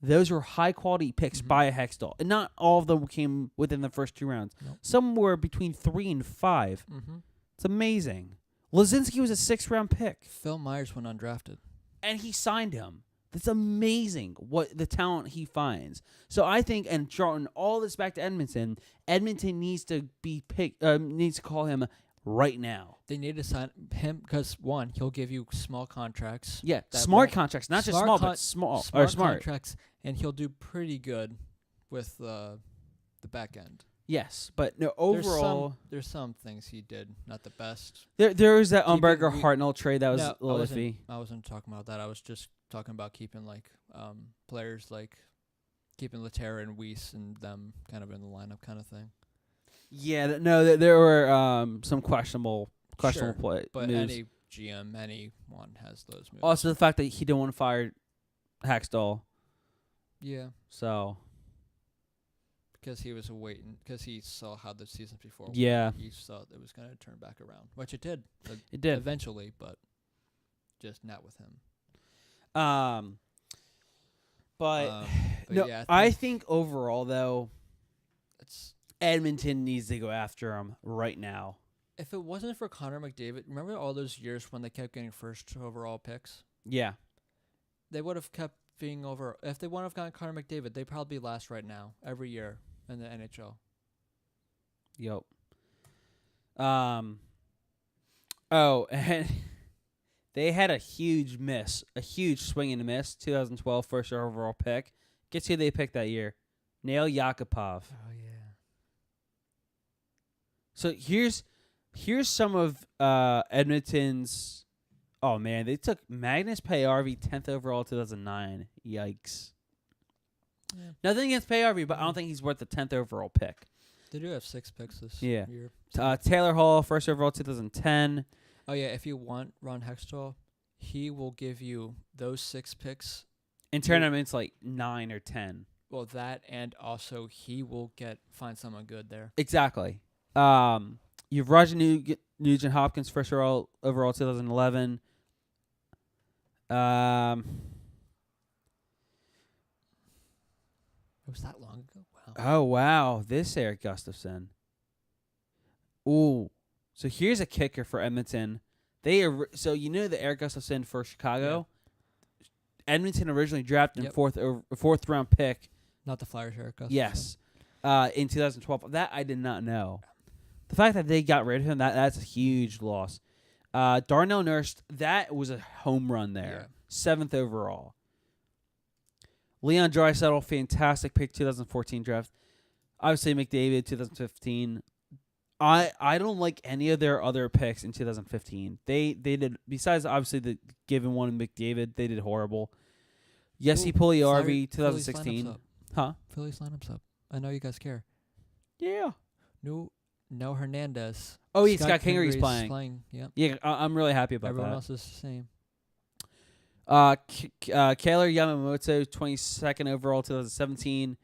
Speaker 2: those were high-quality picks by a Hextall. And not all of them came within the first 2 rounds.
Speaker 1: Nope.
Speaker 2: Some were between 3 and 5.
Speaker 1: Mm-hmm.
Speaker 2: It's amazing. Lazinski was a 6th-round pick.
Speaker 1: Phil Myers went undrafted.
Speaker 2: And he signed him. That's amazing what the talent he finds. So I think, and drawing all this back to Edmonton, Edmonton needs to be needs to call him right now.
Speaker 1: They need to sign him because, one, he'll give you small contracts.
Speaker 2: Yeah, smart contracts, not just small, but smart
Speaker 1: contracts, and he'll do pretty good with the back end.
Speaker 2: Yes, but no, overall,
Speaker 1: there's some things he did not the best.
Speaker 2: There was that Umberger Hartnell trade that was a little iffy.
Speaker 1: I wasn't talking about that. I was just talking about keeping players like keeping Laterra and Weiss and them kind of in the lineup kind of thing.
Speaker 2: Yeah, no, there were some questionable play.
Speaker 1: But
Speaker 2: moves.
Speaker 1: any GM, anyone has those moves.
Speaker 2: Also, the fact that he didn't want to fire Hextall.
Speaker 1: Yeah.
Speaker 2: So.
Speaker 1: Because he was because he saw how the seasons before.
Speaker 2: Yeah.
Speaker 1: He saw it was going to turn back around, which it did.
Speaker 2: It did
Speaker 1: eventually, but just not with him.
Speaker 2: But no,
Speaker 1: yeah,
Speaker 2: I think overall though, Edmonton needs to go after him right now.
Speaker 1: If it wasn't for Connor McDavid, remember all those years when they kept getting first overall picks?
Speaker 2: Yeah.
Speaker 1: They would have kept being over. If they wouldn't have gotten Connor McDavid, they'd probably be last right now every year in the NHL.
Speaker 2: Yep. Oh, and they had a huge swing and a miss. 2012 first overall pick. Guess who they picked that year? Nail Yakupov.
Speaker 1: Oh yeah.
Speaker 2: So here's some of Edmonton's. Oh man, they took Magnus Payarvi 10th overall 2009. Yikes. Yeah. Nothing against Payarvi, but I don't think he's worth the 10th overall pick.
Speaker 1: They do have 6 picks this
Speaker 2: year.
Speaker 1: So
Speaker 2: Taylor Hall, first overall 2010.
Speaker 1: Oh yeah, if you want Ron Hextall, he will give you those 6 picks.
Speaker 2: In tournaments like 9 or 10.
Speaker 1: Well, that and also he will find someone good there.
Speaker 2: Exactly. You've Roger Nugent Hopkins, first overall 2011.
Speaker 1: It was that long ago? Wow.
Speaker 2: Oh, wow. This Eric Gustafson. Ooh. So here's a kicker for Edmonton. So you know the Eric Gustafson for Chicago? Yeah. Edmonton originally drafted him fourth round pick.
Speaker 1: Not the Flyers Eric Gustafson.
Speaker 2: Yes. In 2012. That I did not know. The fact that they got rid of him, that's a huge loss. Darnell Nurse, that was a home run there. 7th overall. Leon Draisaitl, fantastic pick, 2014 draft. Obviously, McDavid, 2015. I don't like any of their other picks in 2015. They did, besides obviously the given one in McDavid, they did horrible. Jesse Puljujärvi, 2016.
Speaker 1: Phillies lineups up. I know you guys care.
Speaker 2: Yeah.
Speaker 1: No Hernandez.
Speaker 2: Oh, yeah, Scott Kingery's playing.
Speaker 1: Yep.
Speaker 2: Yeah, I'm really happy about
Speaker 1: Everyone
Speaker 2: that.
Speaker 1: else is the same.
Speaker 2: Kailer Yamamoto, 22nd overall, 2017.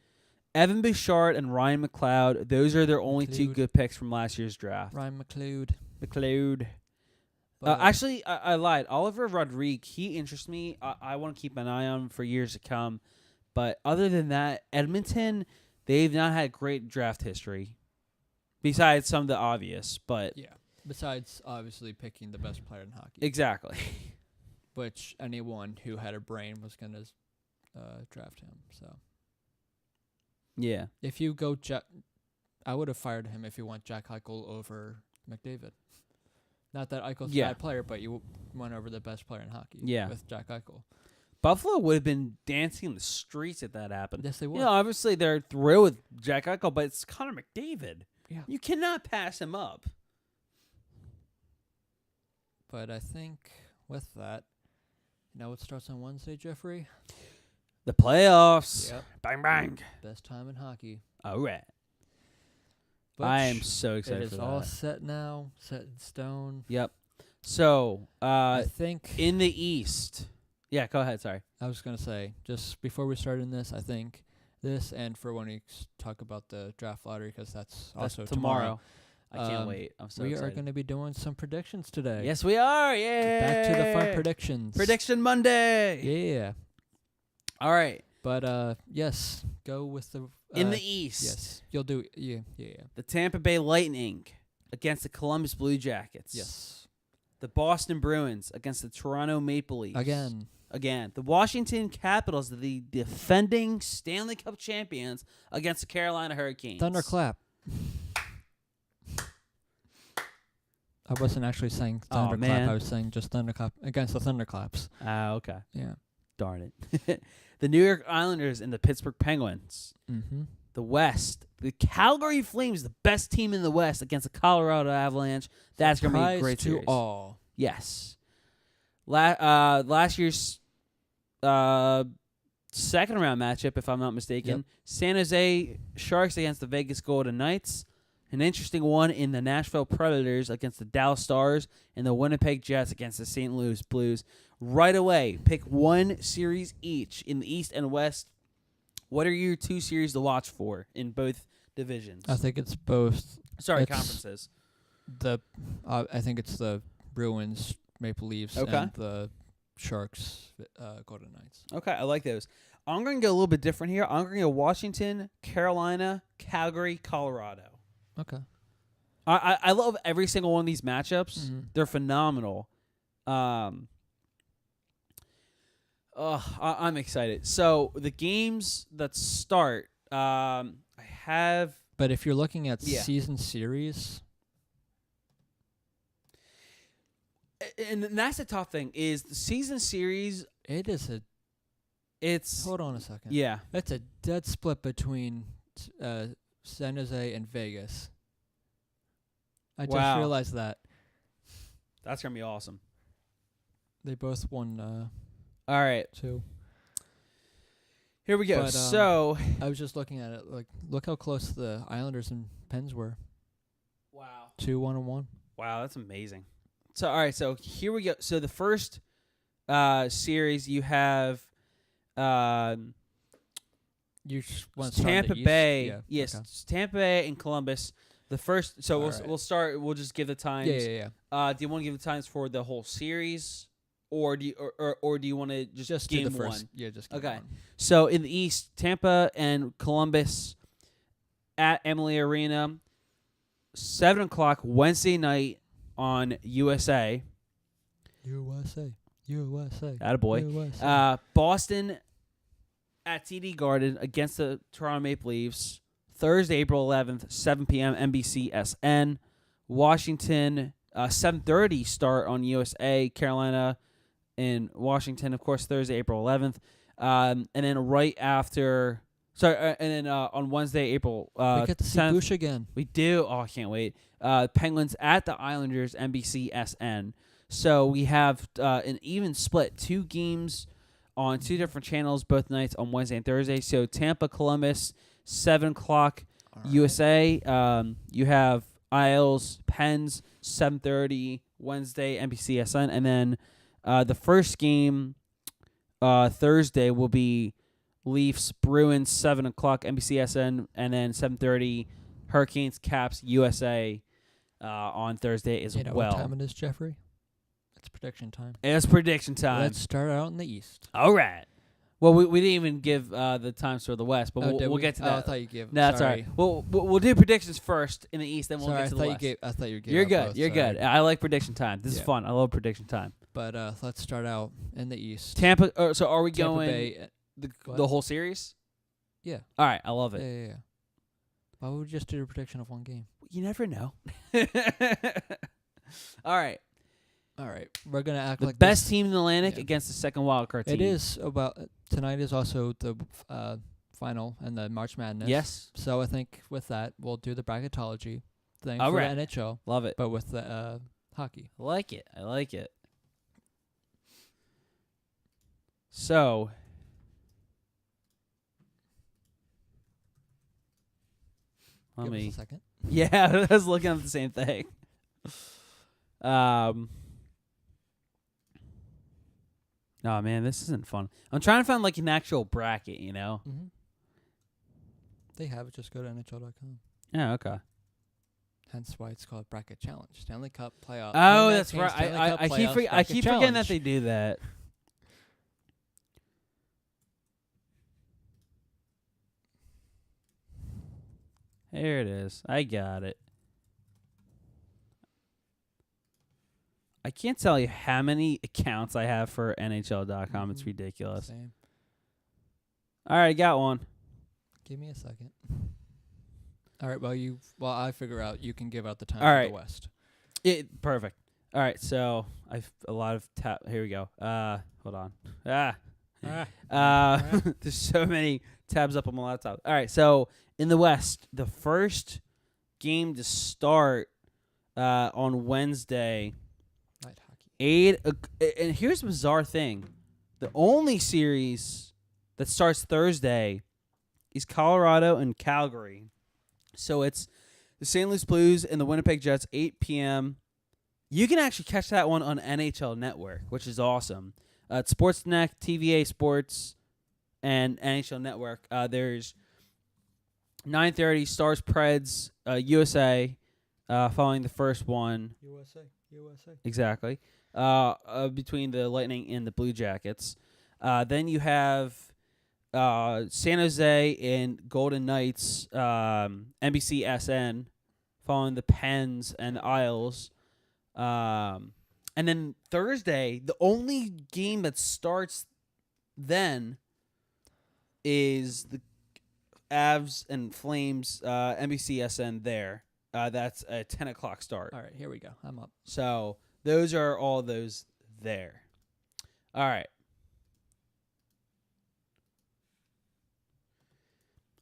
Speaker 2: Evan Bouchard and Ryan McLeod. Those are their only 2 good picks from last year's draft.
Speaker 1: Ryan McLeod.
Speaker 2: Actually, I lied. Oliver Rodrigue, he interests me. I want to keep an eye on him for years to come. But other than that, Edmonton, they've not had great draft history. Besides some of the obvious, but...
Speaker 1: Yeah. Besides, obviously, picking the best player in hockey.
Speaker 2: Exactly.
Speaker 1: Which anyone who had a brain was going to draft him, so...
Speaker 2: Yeah.
Speaker 1: If you go I would have fired him if you want Jack Eichel over McDavid. Not that Eichel's a bad player, but you went over the best player in hockey with Jack Eichel.
Speaker 2: Buffalo would have been dancing in the streets if that happened.
Speaker 1: Yes, they would.
Speaker 2: You know, obviously they're thrilled with Jack Eichel, but it's Connor McDavid.
Speaker 1: Yeah.
Speaker 2: You cannot pass him up.
Speaker 1: But I think with that, you know what starts on Wednesday, Jeffrey?
Speaker 2: The playoffs.
Speaker 1: Yep.
Speaker 2: Bang, bang.
Speaker 1: Best time in hockey.
Speaker 2: All right. I am so excited for that.
Speaker 1: It is all set now, set in stone.
Speaker 2: Yep. So,
Speaker 1: I think
Speaker 2: in the East, Yeah, go ahead. Sorry.
Speaker 1: I was going to say, just before we start in this, I think this, and for when we talk about the draft lottery, because that's also tomorrow.
Speaker 2: I can't wait. I'm so
Speaker 1: excited. We
Speaker 2: excited.
Speaker 1: are going to be doing some predictions today.
Speaker 2: Yes, we are. Yeah.
Speaker 1: Back to the fun predictions.
Speaker 2: Prediction Monday.
Speaker 1: Yeah.
Speaker 2: All right.
Speaker 1: But, yes, go with the...
Speaker 2: in the East.
Speaker 1: Yes. You'll do... Yeah.
Speaker 2: The Tampa Bay Lightning against the Columbus Blue Jackets.
Speaker 1: Yes.
Speaker 2: The Boston Bruins against the Toronto Maple Leafs. Again. The Washington Capitals, the defending Stanley Cup champions, against the Carolina Hurricanes.
Speaker 1: Thunderclap. I wasn't actually saying thunderclap. I was saying just thunderclap against the Thunderclaps.
Speaker 2: Okay.
Speaker 1: Yeah.
Speaker 2: Darn it. The New York Islanders and the Pittsburgh Penguins.
Speaker 1: Mm-hmm.
Speaker 2: The West. The Calgary Flames, the best team in the West, against the Colorado Avalanche. That's going to be a great series.
Speaker 1: To all.
Speaker 2: Yes. Last year's second round matchup, if I'm not mistaken,
Speaker 1: Yep.
Speaker 2: San Jose Sharks against the Vegas Golden Knights. An interesting one in the Nashville Predators against the Dallas Stars, and the Winnipeg Jets against the St. Louis Blues. Right away, pick one series each in the East and West. What are your two series to watch for in both divisions?
Speaker 1: I think it's both.
Speaker 2: Conferences.
Speaker 1: I think it's the Bruins, Maple Leafs, and the Sharks, Golden Knights.
Speaker 2: Okay, I like those. I'm going to go a little bit different here. I'm going to go Washington, Carolina, Calgary, Colorado.
Speaker 1: Okay.
Speaker 2: I love every single one of these matchups.
Speaker 1: Mm-hmm.
Speaker 2: They're phenomenal. I'm excited. So the games that start, I have.
Speaker 1: But if you're looking at season series,
Speaker 2: and that's the tough thing is the season series. It's
Speaker 1: hold on a second.
Speaker 2: Yeah,
Speaker 1: it's a dead split between San Jose and Vegas. I just realized that.
Speaker 2: That's gonna be awesome.
Speaker 1: They both won.
Speaker 2: All right,
Speaker 1: 2.
Speaker 2: Here we go.
Speaker 1: But,
Speaker 2: so
Speaker 1: I was just looking at it. Like, look how close the Islanders and Pens were.
Speaker 2: Wow.
Speaker 1: 2-1-1.
Speaker 2: Wow, that's amazing. So all right, so here we go. So the first series you have.
Speaker 1: You want
Speaker 2: Tampa Bay,
Speaker 1: yeah.
Speaker 2: yes,
Speaker 1: Okay.
Speaker 2: Tampa Bay and Columbus. The first, so
Speaker 1: All right.
Speaker 2: we'll start. We'll just give the times.
Speaker 1: Yeah.
Speaker 2: Do you want to give the times for the whole series, or do you do you want to just
Speaker 1: do
Speaker 2: game
Speaker 1: the first?
Speaker 2: one?
Speaker 1: Yeah, just game
Speaker 2: Okay.
Speaker 1: one.
Speaker 2: So in the East, Tampa and Columbus at Emily Arena, 7:00 Wednesday night on USA.
Speaker 1: USA.
Speaker 2: Attaboy.
Speaker 1: USA.
Speaker 2: Boston at TD Garden against the Toronto Maple Leafs. Thursday, April 11th, 7 p.m. NBCSN. Washington, 7:30 start on USA. Carolina and Washington, of course, Thursday, April 11th. And then right after, on Wednesday, April 10th.
Speaker 1: We get to see Bush again.
Speaker 2: We do. Oh, I can't wait. Penguins at the Islanders, NBCSN. So we have an even split, 2 games on 2 different channels, both nights on Wednesday and Thursday. So Tampa, Columbus, 7:00 USA. You have Isles, Pens, 7:30 Wednesday, NBCSN. And then the first game Thursday will be Leafs, Bruins, 7:00 NBCSN. And then 7:30 Hurricanes, Caps, USA on Thursday as well.
Speaker 1: What time it is, Jeffrey? It's prediction time.
Speaker 2: It's prediction time.
Speaker 1: Let's start out in the East.
Speaker 2: All right. Well, we didn't even give the times for the West, but we'll get to that.
Speaker 1: I thought you gave.
Speaker 2: No, that's all right. We'll do predictions first in the East, then we'll get to the West.
Speaker 1: I thought you gave.
Speaker 2: You're good.
Speaker 1: Both,
Speaker 2: You're good. I like prediction time. This is
Speaker 1: Yeah.
Speaker 2: fun. I love prediction time.
Speaker 1: But let's start out in the East.
Speaker 2: Tampa. So are we
Speaker 1: Tampa
Speaker 2: going
Speaker 1: Bay,
Speaker 2: the whole series?
Speaker 1: Yeah.
Speaker 2: All right. I love it.
Speaker 1: Yeah. Why would we just do a prediction of one game?
Speaker 2: You never know. All right.
Speaker 1: We're gonna act
Speaker 2: The
Speaker 1: like
Speaker 2: best
Speaker 1: this.
Speaker 2: team in the Atlantic
Speaker 1: Yeah.
Speaker 2: against the second wildcard team.
Speaker 1: It is about tonight is also the final and the March Madness.
Speaker 2: Yes.
Speaker 1: So I think with that we'll do the bracketology thing
Speaker 2: All
Speaker 1: for
Speaker 2: right.
Speaker 1: the NHL,
Speaker 2: Love it.
Speaker 1: but with the hockey.
Speaker 2: I like it. So.
Speaker 1: Give us a second.
Speaker 2: Yeah, I was looking at the same thing. Oh man, this isn't fun. I'm trying to find like an actual bracket, you know.
Speaker 1: Mm-hmm. They have it. Just go to NHL.com.
Speaker 2: Yeah, okay.
Speaker 1: Hence why it's called Bracket Challenge. Stanley Cup Playoffs.
Speaker 2: Oh, that's right. I keep forgetting that they do that. Here it is. I got it. I can't tell you how many accounts I have for NHL.com. Mm-hmm. It's ridiculous.
Speaker 1: Same.
Speaker 2: All right, I got one.
Speaker 1: Give me a second. All right, while I figure out, you can give out the time
Speaker 2: for
Speaker 1: the West.
Speaker 2: Perfect. All right, so I've a lot of here we go. Hold on. There's so many tabs up on my laptop. All right, so in the West, the first game to start on Wednesday.
Speaker 1: Night hockey.
Speaker 2: And here's the bizarre thing: the only series that starts Thursday is Colorado and Calgary. So it's the St. Louis Blues and the Winnipeg Jets, 8 p.m. You can actually catch that one on NHL Network, which is awesome. It's Sportsnet, TVA Sports, and NHL Network. There's 9:30 Stars Preds USA following the first one.
Speaker 1: USA.
Speaker 2: Exactly. Between the Lightning and the Blue Jackets. Then you have San Jose and Golden Knights, NBC-SN, following the Pens and the Isles. And then Thursday, the only game that starts then is the Avs and Flames, NBC-SN there. That's a 10 o'clock start.
Speaker 1: All right, here we go. I'm up.
Speaker 2: So those are all those there. All right.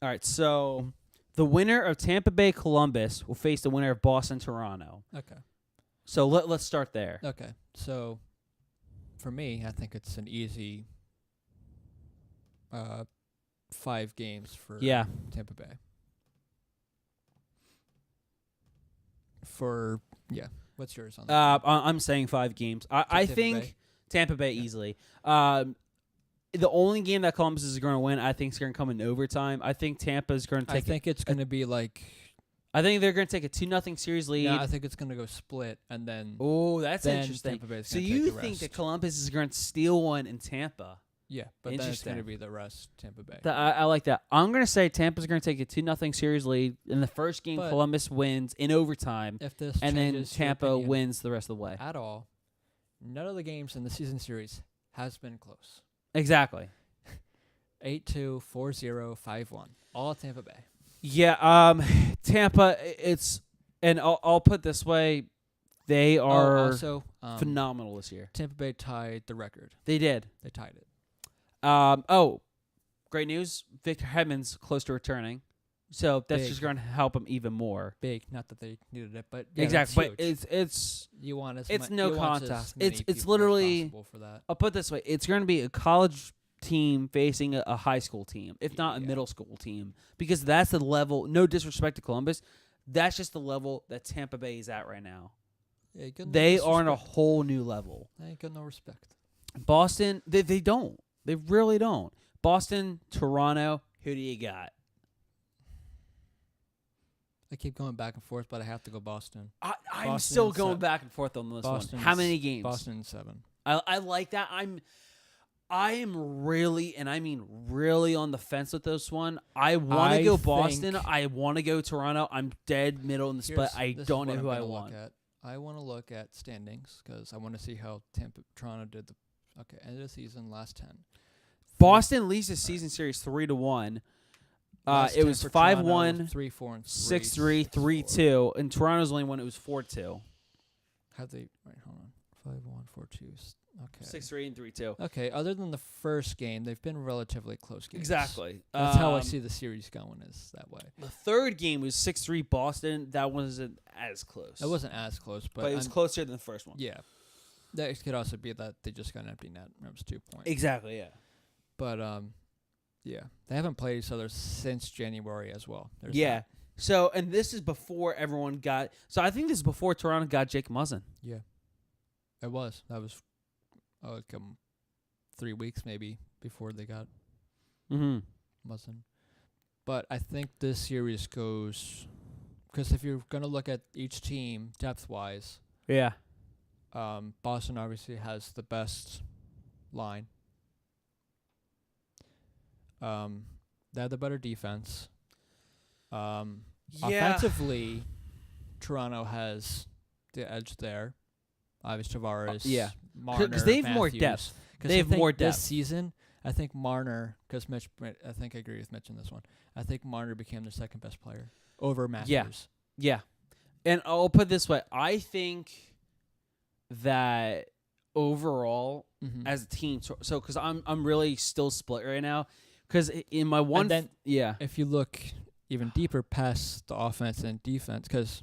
Speaker 2: All right, so the winner of Tampa Bay Columbus will face the winner of Boston Toronto.
Speaker 1: Okay.
Speaker 2: So let's start there.
Speaker 1: Okay. So for me, I think it's an easy 5 games for Tampa Bay. What's yours on that?
Speaker 2: I'm saying 5 games. I think Tampa Bay easily. The only game that Columbus is going to win, I think, is going to come in overtime. I think Tampa is going to take.
Speaker 1: I think it's going to be like.
Speaker 2: I think they're going to take a 2-0 series lead.
Speaker 1: No, I think it's going to go split, and then.
Speaker 2: Oh, that's interesting.
Speaker 1: Tampa Bay's
Speaker 2: so you think that Columbus is going to steal one in Tampa?
Speaker 1: Yeah, but then it's going to be the rest Tampa Bay.
Speaker 2: I like that. I'm going to say Tampa's going to take a 2-0 series lead in the first game. But Columbus wins in overtime, and then Tampa wins the rest of the way.
Speaker 1: At all, none of the games in the season series has been close.
Speaker 2: Exactly.
Speaker 1: 8-2, 4-0, 5-1. All Tampa Bay.
Speaker 2: Yeah, Tampa, and I'll put it this way, they are
Speaker 1: also
Speaker 2: phenomenal this year.
Speaker 1: Tampa Bay tied the record.
Speaker 2: They did.
Speaker 1: They tied it.
Speaker 2: Great news. Victor Hedman's close to returning. So that's
Speaker 1: Big.
Speaker 2: just going to help him even more.
Speaker 1: Big, not that they needed it, but
Speaker 2: exactly. But
Speaker 1: it's you want
Speaker 2: it's no contest. It's
Speaker 1: literally for that.
Speaker 2: I'll put it this way: it's going to be a college team facing a high school team, if not a middle school team, because that's the level. No disrespect to Columbus, that's just the level that Tampa Bay is at right now.
Speaker 1: Yeah,
Speaker 2: they are on a whole new level.
Speaker 1: They ain't got no respect.
Speaker 2: Boston, they don't. They really don't. Boston, Toronto, who do you got?
Speaker 1: I keep going back and forth, but I have to go Boston.
Speaker 2: I'm still going back and forth on this one. How many games?
Speaker 1: Boston 7.
Speaker 2: I like that. I am really, and I mean really, on the fence with this one. I want to go Boston. I want to go Toronto. I'm dead middle in the split. I don't know who I want.
Speaker 1: I want to look at standings because I want to see how Toronto did end of the season, last 10.
Speaker 2: Boston leads the season series 3-1. It was 5-1,
Speaker 1: 3-4,
Speaker 2: 6-3, 3-2, and Toronto's only one. It was 4-2.
Speaker 1: Have they? Wait, hold on. 5-1, 4-2. Okay.
Speaker 2: 6-3 and 3-2.
Speaker 1: Okay. Other than the first game, they've been relatively close games.
Speaker 2: Exactly.
Speaker 1: That's how I see the series going. Is that way.
Speaker 2: The third game was 6-3 Boston. That wasn't as close.
Speaker 1: It wasn't as close, but
Speaker 2: it was closer than the first one.
Speaker 1: Yeah. That could also be that they just got an empty net. It was 2 points.
Speaker 2: Exactly. Yeah.
Speaker 1: But yeah, they haven't played each other since January as well.
Speaker 2: That. So, and this is before everyone got. So I think this is before Toronto got Jake Muzzin.
Speaker 1: Yeah, it was. That was like 3 weeks maybe before they got Muzzin. But I think this series goes because if you're gonna look at each team depth wise, Boston obviously has the best line. They have the better defense. Offensively, Toronto has the edge there. Obviously, Tavares, Marner,
Speaker 2: because they have
Speaker 1: Matthews.
Speaker 2: more depth.
Speaker 1: They have more depth this season. I think Marner, because Mitch, I think I agree with Mitch in this one. I think Marner became the second best player over Matthews.
Speaker 2: Yeah. And I'll put it this way: I think that overall, as a team, so because I'm really still split right now. Because in my one,
Speaker 1: if you look even deeper past the offense and defense, because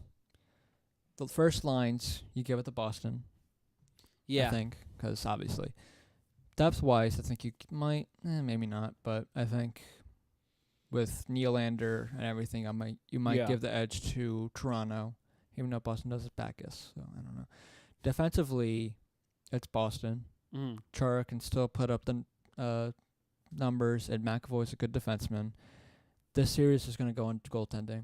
Speaker 1: the first lines you give it to Boston, I think, because obviously depth-wise, I think you might, maybe not, but I think with Nylander and everything, you might give the edge to Toronto, even though Boston does it back us. So I don't know. Defensively, it's Boston. Chara can still put up the numbers, and McAvoy's a good defenseman. This series is going to go into goaltending.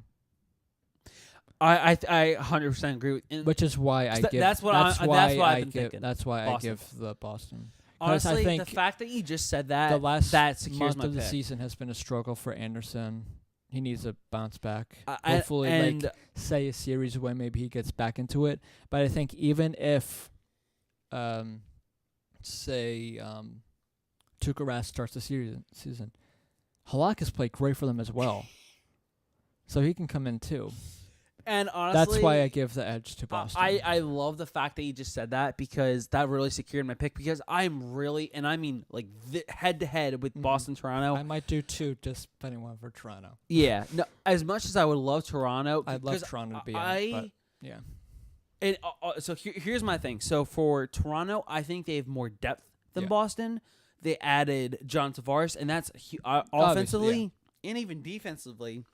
Speaker 2: I 100% agree with,
Speaker 1: which is why I give.
Speaker 2: That's why
Speaker 1: I give the Boston.
Speaker 2: Honestly,
Speaker 1: I think
Speaker 2: the fact that you just said that,
Speaker 1: the last
Speaker 2: that secures
Speaker 1: month
Speaker 2: my
Speaker 1: of the
Speaker 2: pick.
Speaker 1: season has been a struggle for Anderson. He needs a bounce back. Hopefully, say a series win, maybe he gets back into it. But I think even if, Tuukka Rask starts the season, Halak has played great for them as well, so he can come in too.
Speaker 2: And honestly,
Speaker 1: that's why I give the edge to Boston.
Speaker 2: I love the fact that you just said that, because that really secured my pick, because I'm really, and I mean like head to head with Boston Toronto.
Speaker 1: I might do two, just depending on for Toronto.
Speaker 2: Yeah, no, as much as I would love Toronto,
Speaker 1: I'd love Toronto to be in it, but yeah.
Speaker 2: And so here's my thing. So for Toronto, I think they have more depth than Boston. They added John Tavares, and that's offensively and even defensively.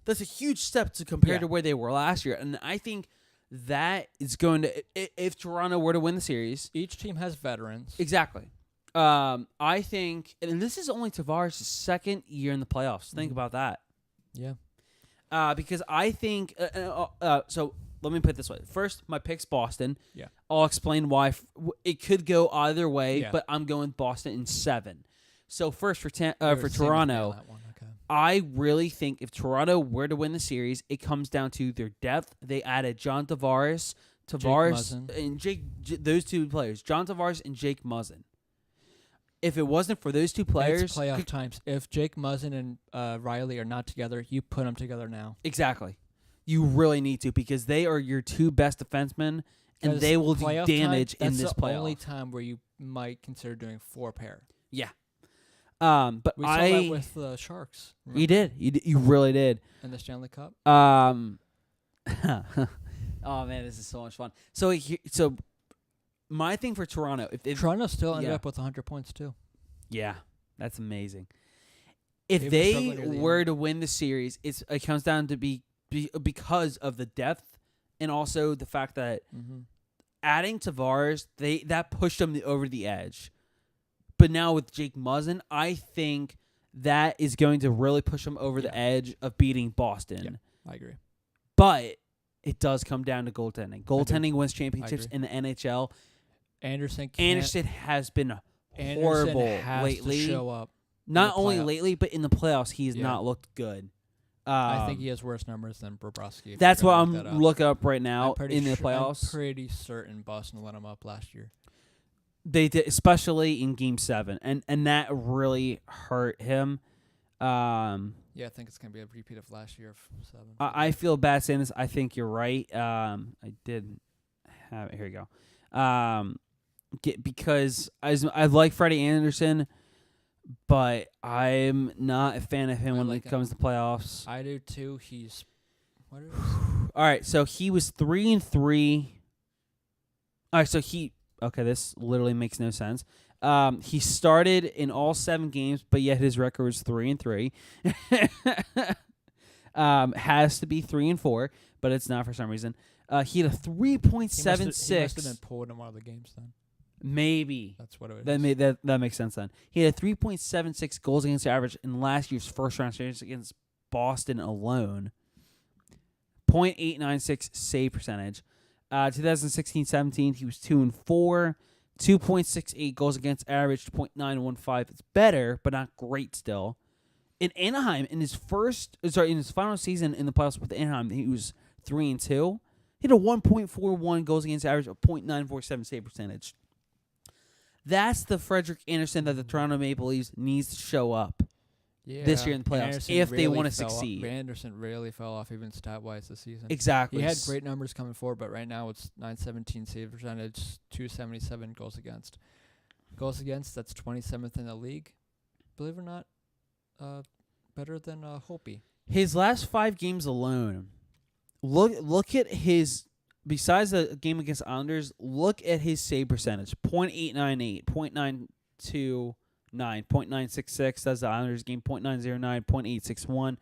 Speaker 2: That's a huge step to compare to where they were last year. And I think that is going to, if Toronto were to win the series.
Speaker 1: Each team has veterans.
Speaker 2: Exactly. I think, and this is only Tavares' second year in the playoffs. Think about that.
Speaker 1: Yeah.
Speaker 2: Because I think, so let me put it this way. First, my pick's Boston.
Speaker 1: Yeah.
Speaker 2: I'll explain why. It could go either way, but I'm going Boston in 7. So first for Toronto, I really think if Toronto were to win the series, it comes down to their depth. They added John Tavares, and those two players, John Tavares and Jake Muzzin. If it wasn't for those two players,
Speaker 1: it's playoff times. If Jake Muzzin and Riley are not together, you put them together now.
Speaker 2: Exactly. You really need to, because they are your two best defensemen, and they will do damage in this playoff. That's the only
Speaker 1: time where you might consider doing 4-pair.
Speaker 2: Yeah. But
Speaker 1: we saw that with the Sharks. Remember?
Speaker 2: You did. You really did.
Speaker 1: In the Stanley Cup.
Speaker 2: Oh man, this is so much fun. So my thing for Toronto, if
Speaker 1: Toronto still ended up with 100 points too.
Speaker 2: Yeah, that's amazing. If they were to win the series, it comes down to because of the depth, and also the fact that adding Tavares, that pushed them over the edge. But now with Jake Muzzin, I think that is going to really push them over the edge of beating Boston.
Speaker 1: Yeah, I agree.
Speaker 2: But it does come down to goaltending. Goaltending wins championships in the NHL.
Speaker 1: Anderson
Speaker 2: has been horrible lately.
Speaker 1: To show up
Speaker 2: not only lately, but in the playoffs, he has not looked good.
Speaker 1: I think he has worse numbers than Bobrovsky.
Speaker 2: That's what I'm looking up right now in the playoffs.
Speaker 1: I'm pretty certain Boston let him up last year.
Speaker 2: They did, especially in Game 7, and that really hurt him.
Speaker 1: I think it's gonna be a repeat of last year of 7.
Speaker 2: I feel bad saying this. I think you're right. I did have it. Here you go. Because I like Freddie Anderson, but I'm not a fan of him when it comes to playoffs.
Speaker 1: I do too. He's what is
Speaker 2: all right. So he was 3-3. All right. So okay, this literally makes no sense. He started in all 7 games, but yet his record was 3-3. Has to be 3-4, but it's not for some reason. He had a 3.76.
Speaker 1: He must have been pulled in one of the games then.
Speaker 2: Maybe.
Speaker 1: That's what it
Speaker 2: is. That makes sense then. He had a 3.76 goals against average in last year's first-round series against Boston alone. .896 save percentage. 2016-17, he was 2-4. 2.68 goals against average, .915. It's better, but not great still. In Anaheim, in his final season in the playoffs with Anaheim, he was 3-2. He had a 1.41 goals against average, a .947 save percentage. That's the Frederik Andersen that the Toronto Maple Leafs needs to show up this year in the playoffs if they want to succeed.
Speaker 1: Andersen really fell off even stat-wise this season.
Speaker 2: Exactly.
Speaker 1: He had great numbers coming forward, but right now it's .917 save percentage, .277 goals against. Goals against, that's 27th in the league. Believe it or not, better than Holtby.
Speaker 2: His last 5 games alone, look at his... Besides the game against Islanders, look at his save percentage. .898, .929, .966. That's the Islanders game. .909,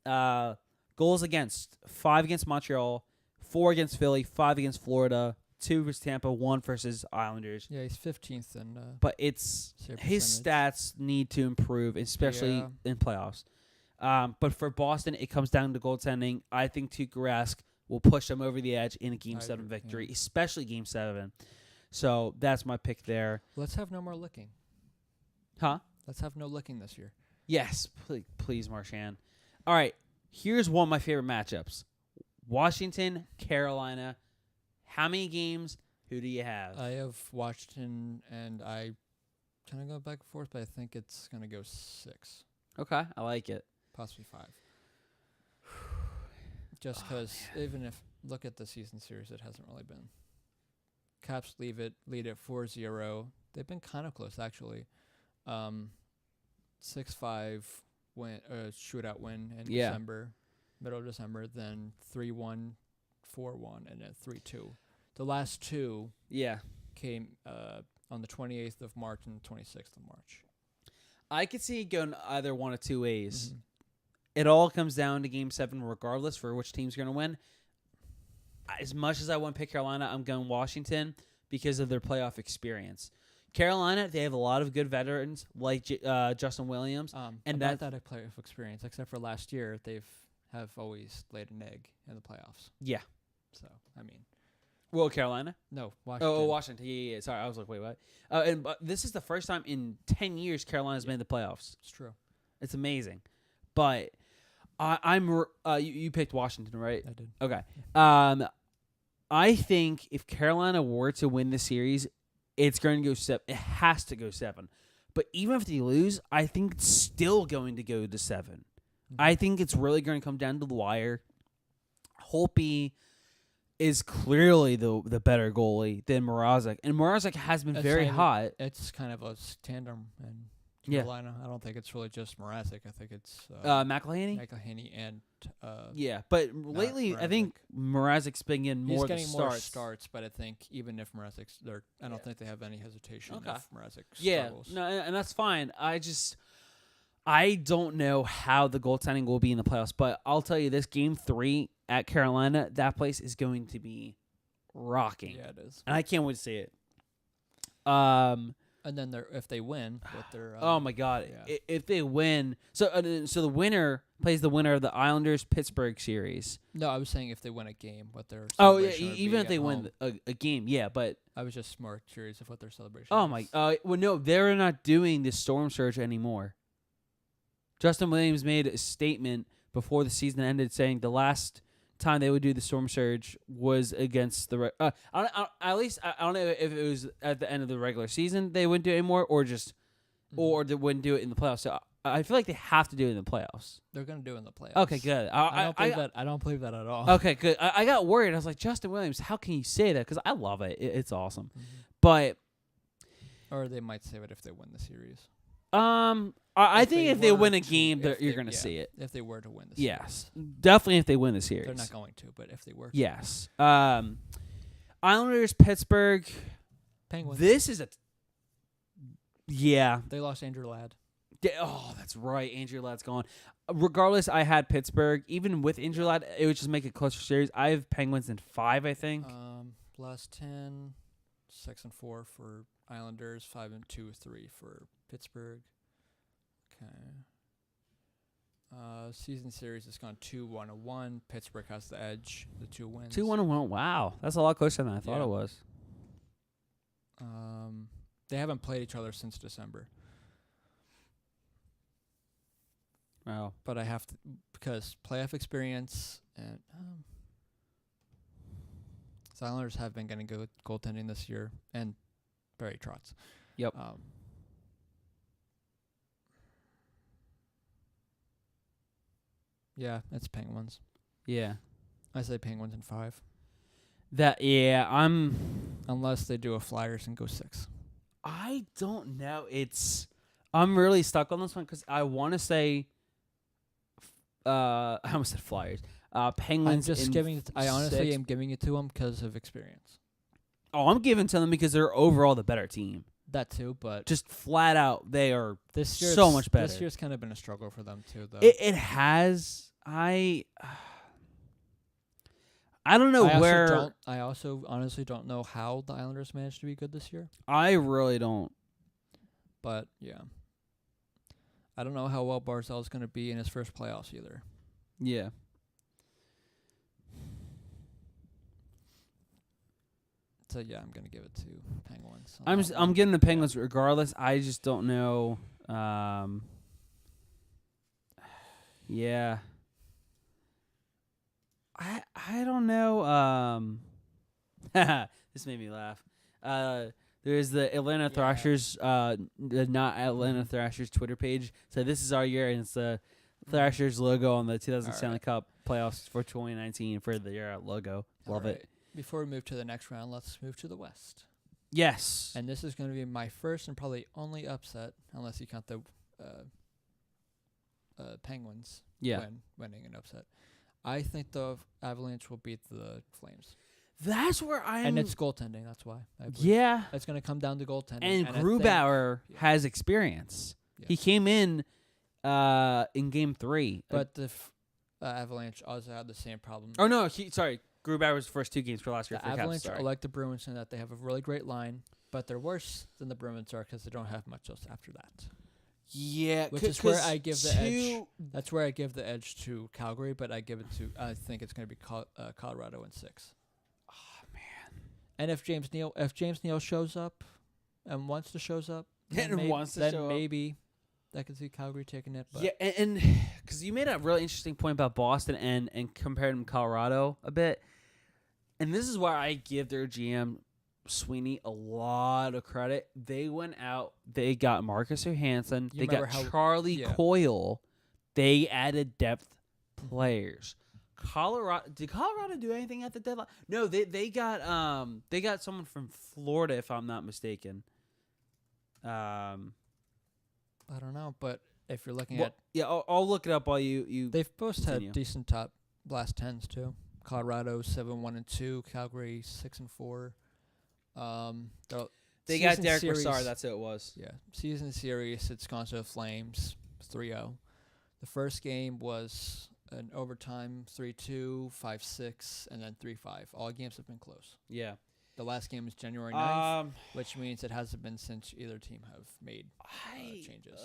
Speaker 2: .861. Goals against. 5 against Montreal, 4 against Philly, 5 against Florida, 2 versus Tampa, 1 versus Islanders.
Speaker 1: Yeah, he's 15th in
Speaker 2: but it's his stats need to improve, especially in playoffs. But for Boston, it comes down to goaltending. I think Tuukka Rask will push them over the edge in a Game 7 victory, especially Game 7. So that's my pick there.
Speaker 1: Let's have no more licking.
Speaker 2: Huh?
Speaker 1: Let's have no licking this year.
Speaker 2: Yes, please, Marchand. All right, here's one of my favorite matchups. Washington, Carolina. How many games? Who do you have?
Speaker 1: I have Washington, and I kind of go back and forth, but I think it's going to go 6.
Speaker 2: Okay, I like it.
Speaker 1: Possibly 5. Just because even if look at the season series, it hasn't really been. Caps lead at 4-0. They've been kind of close actually. 6-5 win shootout win in December, middle of December. Then 3-1, 4-1, and then 3-2. The last 2 came on the 28th of March and the 26th of March.
Speaker 2: I could see it going either one of 2 ways. Mm-hmm. It all comes down to Game 7 regardless for which team's going to win. As much as I want to pick Carolina, I'm going Washington because of their playoff experience. Carolina, they have a lot of good veterans like Justin Williams.
Speaker 1: And that playoff experience, except for last year, have always laid an egg in the playoffs.
Speaker 2: Yeah.
Speaker 1: So, I mean.
Speaker 2: Well, Carolina?
Speaker 1: No, Washington.
Speaker 2: Oh, Washington. Yeah. Sorry, I was like, wait, what? And this is the first time in 10 years Carolina's made the playoffs.
Speaker 1: It's true.
Speaker 2: It's amazing. But you picked Washington, right?
Speaker 1: I did.
Speaker 2: Okay. I think if Carolina were to win the series, it's going to go 7. It has to go 7. But even if they lose, I think it's still going to go to 7. Mm-hmm. I think it's really going to come down to the wire. Holtby is clearly the better goalie than Mrazek. And Mrazek has been very hot.
Speaker 1: It's kind of a tandem in Carolina. I don't think it's really just Mrazek. I think it's
Speaker 2: McElhinney?
Speaker 1: McElhinney and
Speaker 2: but lately I think Mrazek's been getting more
Speaker 1: starts, but I think even if Mrazek's there, I don't think they have any hesitation if Mrazek struggles.
Speaker 2: No, and that's fine. I don't know how the goaltending will be in the playoffs, but I'll tell you this: Game 3 at Carolina, that place is going to be rocking.
Speaker 1: Yeah, it is,
Speaker 2: and I can't wait to see it.
Speaker 1: And then if they win, with their
Speaker 2: oh my God, if they win, so the winner plays the winner of the Islanders Pittsburgh series.
Speaker 1: No, I was saying if they win a game, what their
Speaker 2: even if they win a game, but
Speaker 1: I was just more curious of what their celebration.
Speaker 2: Oh my, well no, they're not doing the storm surge anymore. Justin Williams made a statement before the season ended saying the last time they would do the storm surge was against the at least I don't know if it was at the end of the regular season they wouldn't do it anymore or just or they wouldn't do it in the playoffs. So I feel like they have to do it in the playoffs.
Speaker 1: They're gonna do it in the playoffs.
Speaker 2: Okay, good.
Speaker 1: I don't believe that at all.
Speaker 2: Okay, good. I got worried. I was like, Justin Williams, how can you say that? Because I love it. It's awesome. Mm-hmm. But
Speaker 1: or they might say it if they win the series.
Speaker 2: I think if they win a game, you're going to see it.
Speaker 1: If they were to win the series.
Speaker 2: Yes. Definitely if they win the series.
Speaker 1: They're not going to, but if they were to.
Speaker 2: Yes. Islanders, Pittsburgh.
Speaker 1: Penguins.
Speaker 2: This is yeah.
Speaker 1: They lost Andrew Ladd.
Speaker 2: Oh, that's right. Andrew Ladd's gone. Regardless, I had Pittsburgh. Even with Andrew Ladd, it would just make it closer series. I have Penguins in 5, I think.
Speaker 1: Last 10, 6-4 for Islanders, 5-2-3 for Pittsburgh. Okay. Season series has gone 2-1-1. Pittsburgh has the edge, the 2 wins.
Speaker 2: 2-1-1. Wow, that's a lot closer than I thought it was.
Speaker 1: They haven't played each other since December.
Speaker 2: Wow.
Speaker 1: But I have to, because playoff experience and the Islanders have been getting good goaltending this year, and Barry Trotz.
Speaker 2: Yep.
Speaker 1: Yeah, it's Penguins.
Speaker 2: Yeah.
Speaker 1: I say Penguins in 5.
Speaker 2: Unless
Speaker 1: they do a Flyers and go 6.
Speaker 2: I don't know. I'm really stuck on this one because I want to say. I almost said Flyers. Penguins.
Speaker 1: I honestly am giving it to them because of experience.
Speaker 2: Oh, I'm giving it to them because they're overall the better team.
Speaker 1: That too, but
Speaker 2: just flat out, they are
Speaker 1: so
Speaker 2: much better.
Speaker 1: This year's kind of been a struggle for them too, though.
Speaker 2: It has. I don't know where.
Speaker 1: I also honestly don't know how the Islanders managed to be good this year.
Speaker 2: I really don't.
Speaker 1: But yeah, I don't know how well Barzal's going to be in his first playoffs either.
Speaker 2: Yeah.
Speaker 1: So yeah, I'm going to give it to Penguins.
Speaker 2: I'm giving the Penguins regardless. I just don't know. Yeah. I don't know. This made me laugh. There's the Atlanta Thrashers, the not Atlanta Thrashers Twitter page. So this is our year, and it's the Thrashers logo on the 2000 Stanley Cup Playoffs for 2019 for the logo. Love it.
Speaker 1: Before we move to the next round, let's move to the West.
Speaker 2: Yes.
Speaker 1: And this is going to be my first and probably only upset, unless you count the Penguins winning an upset. I think the Avalanche will beat the Flames.
Speaker 2: That's where
Speaker 1: And it's goaltending, that's why.
Speaker 2: Yeah.
Speaker 1: It's going to come down to goaltending.
Speaker 2: And Grubauer has experience. Yes. He came in Game 3.
Speaker 1: But the Avalanche also had the same problem.
Speaker 2: Oh, no. Grubauer's first 2 games for last year.
Speaker 1: The Avalanche are like the Bruins in that they have a really great line, but they're worse than the Bruins are because they don't have much else after that.
Speaker 2: Yeah,
Speaker 1: which is where I give the edge. That's where I give the edge to Calgary, but I give it to. I think it's going to be Colorado in 6.
Speaker 2: Oh man!
Speaker 1: And if James Neal shows up, and wants to shows up,
Speaker 2: then
Speaker 1: maybe I can see Calgary taking it. But
Speaker 2: yeah, and because you made a really interesting point about Boston and compared them to Colorado a bit, and this is why I give their GM Sweeney a lot of credit. They went out. They got Marcus Johansson. They got Charlie Coyle. They added depth players. Did Colorado do anything at the deadline? No, they got someone from Florida, if I'm not mistaken.
Speaker 1: I don't know, but if you're looking at
Speaker 2: I'll look it up while you.
Speaker 1: They've both had decent top last 10s too. Colorado 7-1-2, Calgary 6-4.
Speaker 2: They got Derek Brassard. That's who it was.
Speaker 1: Yeah, season series. It's gone to the Flames 3-0. The first game was an overtime 3-2, 5-6, and then 3-5. All games have been close.
Speaker 2: Yeah.
Speaker 1: The last game is January 9th, which means it hasn't been since either team have made changes.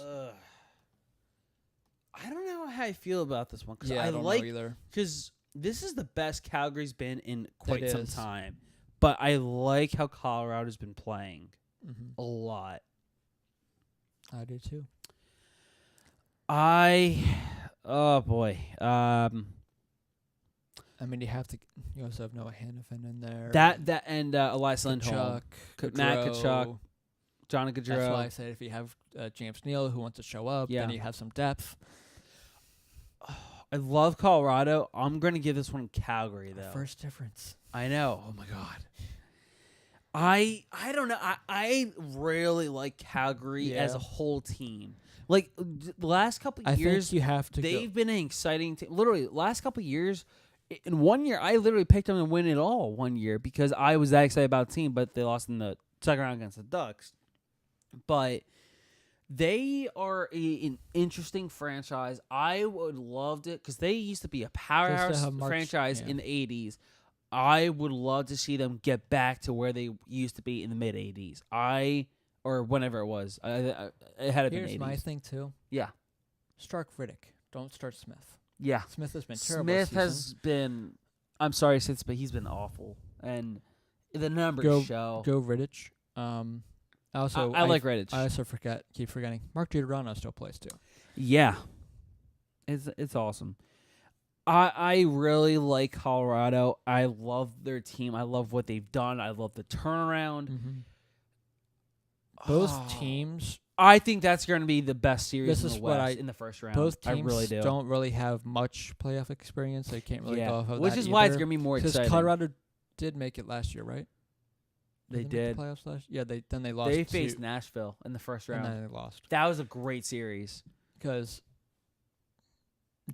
Speaker 2: I don't know how I feel about this one.
Speaker 1: I don't know either.
Speaker 2: Because this is the best Calgary's been in quite some time. But I like how Colorado's been playing a lot.
Speaker 1: I do too.
Speaker 2: Oh boy.
Speaker 1: I mean, you also have Noah Hannafin in there.
Speaker 2: That and Elias Lindholm, Matt Tkachuk, Johnny Gaudreau.
Speaker 1: That's why I said if you have James Neal who wants to show up, then you have some depth.
Speaker 2: I love Colorado. I'm going to give this one Calgary, though.
Speaker 1: First difference.
Speaker 2: I know. Oh, my God. I don't know. I really like Calgary as a whole team. Like, the last couple of years,
Speaker 1: think you have to
Speaker 2: they've been an exciting team. Literally, last couple of years, in 1 year, I literally picked them to win it all 1 year because I was that excited about the team, but they lost in the second round against the Ducks. But they are an interesting franchise. I would loved it because they used to be a powerhouse franchise in the 80s. I would love to see them get back to where they used to be in the mid 80s. Or whenever it was. It had to be 80s.
Speaker 1: Here's my thing too.
Speaker 2: Yeah.
Speaker 1: Start Riddick. Don't start Smith.
Speaker 2: Yeah.
Speaker 1: Smith has been terrible.
Speaker 2: Smith has been. I'm sorry, Sid, but he's been awful, and the numbers show.
Speaker 1: Go Riddick. I
Speaker 2: like Riddick.
Speaker 1: I also keep forgetting. Mark Giordano still plays too.
Speaker 2: Yeah, it's awesome. I really like Colorado. I love their team. I love what they've done. I love the turnaround.
Speaker 1: Mm-hmm. Both teams.
Speaker 2: I think that's going to be the best series
Speaker 1: in
Speaker 2: the first round.
Speaker 1: Both teams
Speaker 2: I really do.
Speaker 1: Don't really have much playoff experience. They can't really go off of
Speaker 2: which
Speaker 1: that
Speaker 2: is why
Speaker 1: either.
Speaker 2: it's going to be more exciting.
Speaker 1: Because Colorado did make it last year, right?
Speaker 2: They
Speaker 1: did.
Speaker 2: Make
Speaker 1: the playoffs last year? Yeah, then they lost.
Speaker 2: They faced Nashville in the first round.
Speaker 1: And then they lost.
Speaker 2: That was a great series.
Speaker 1: Because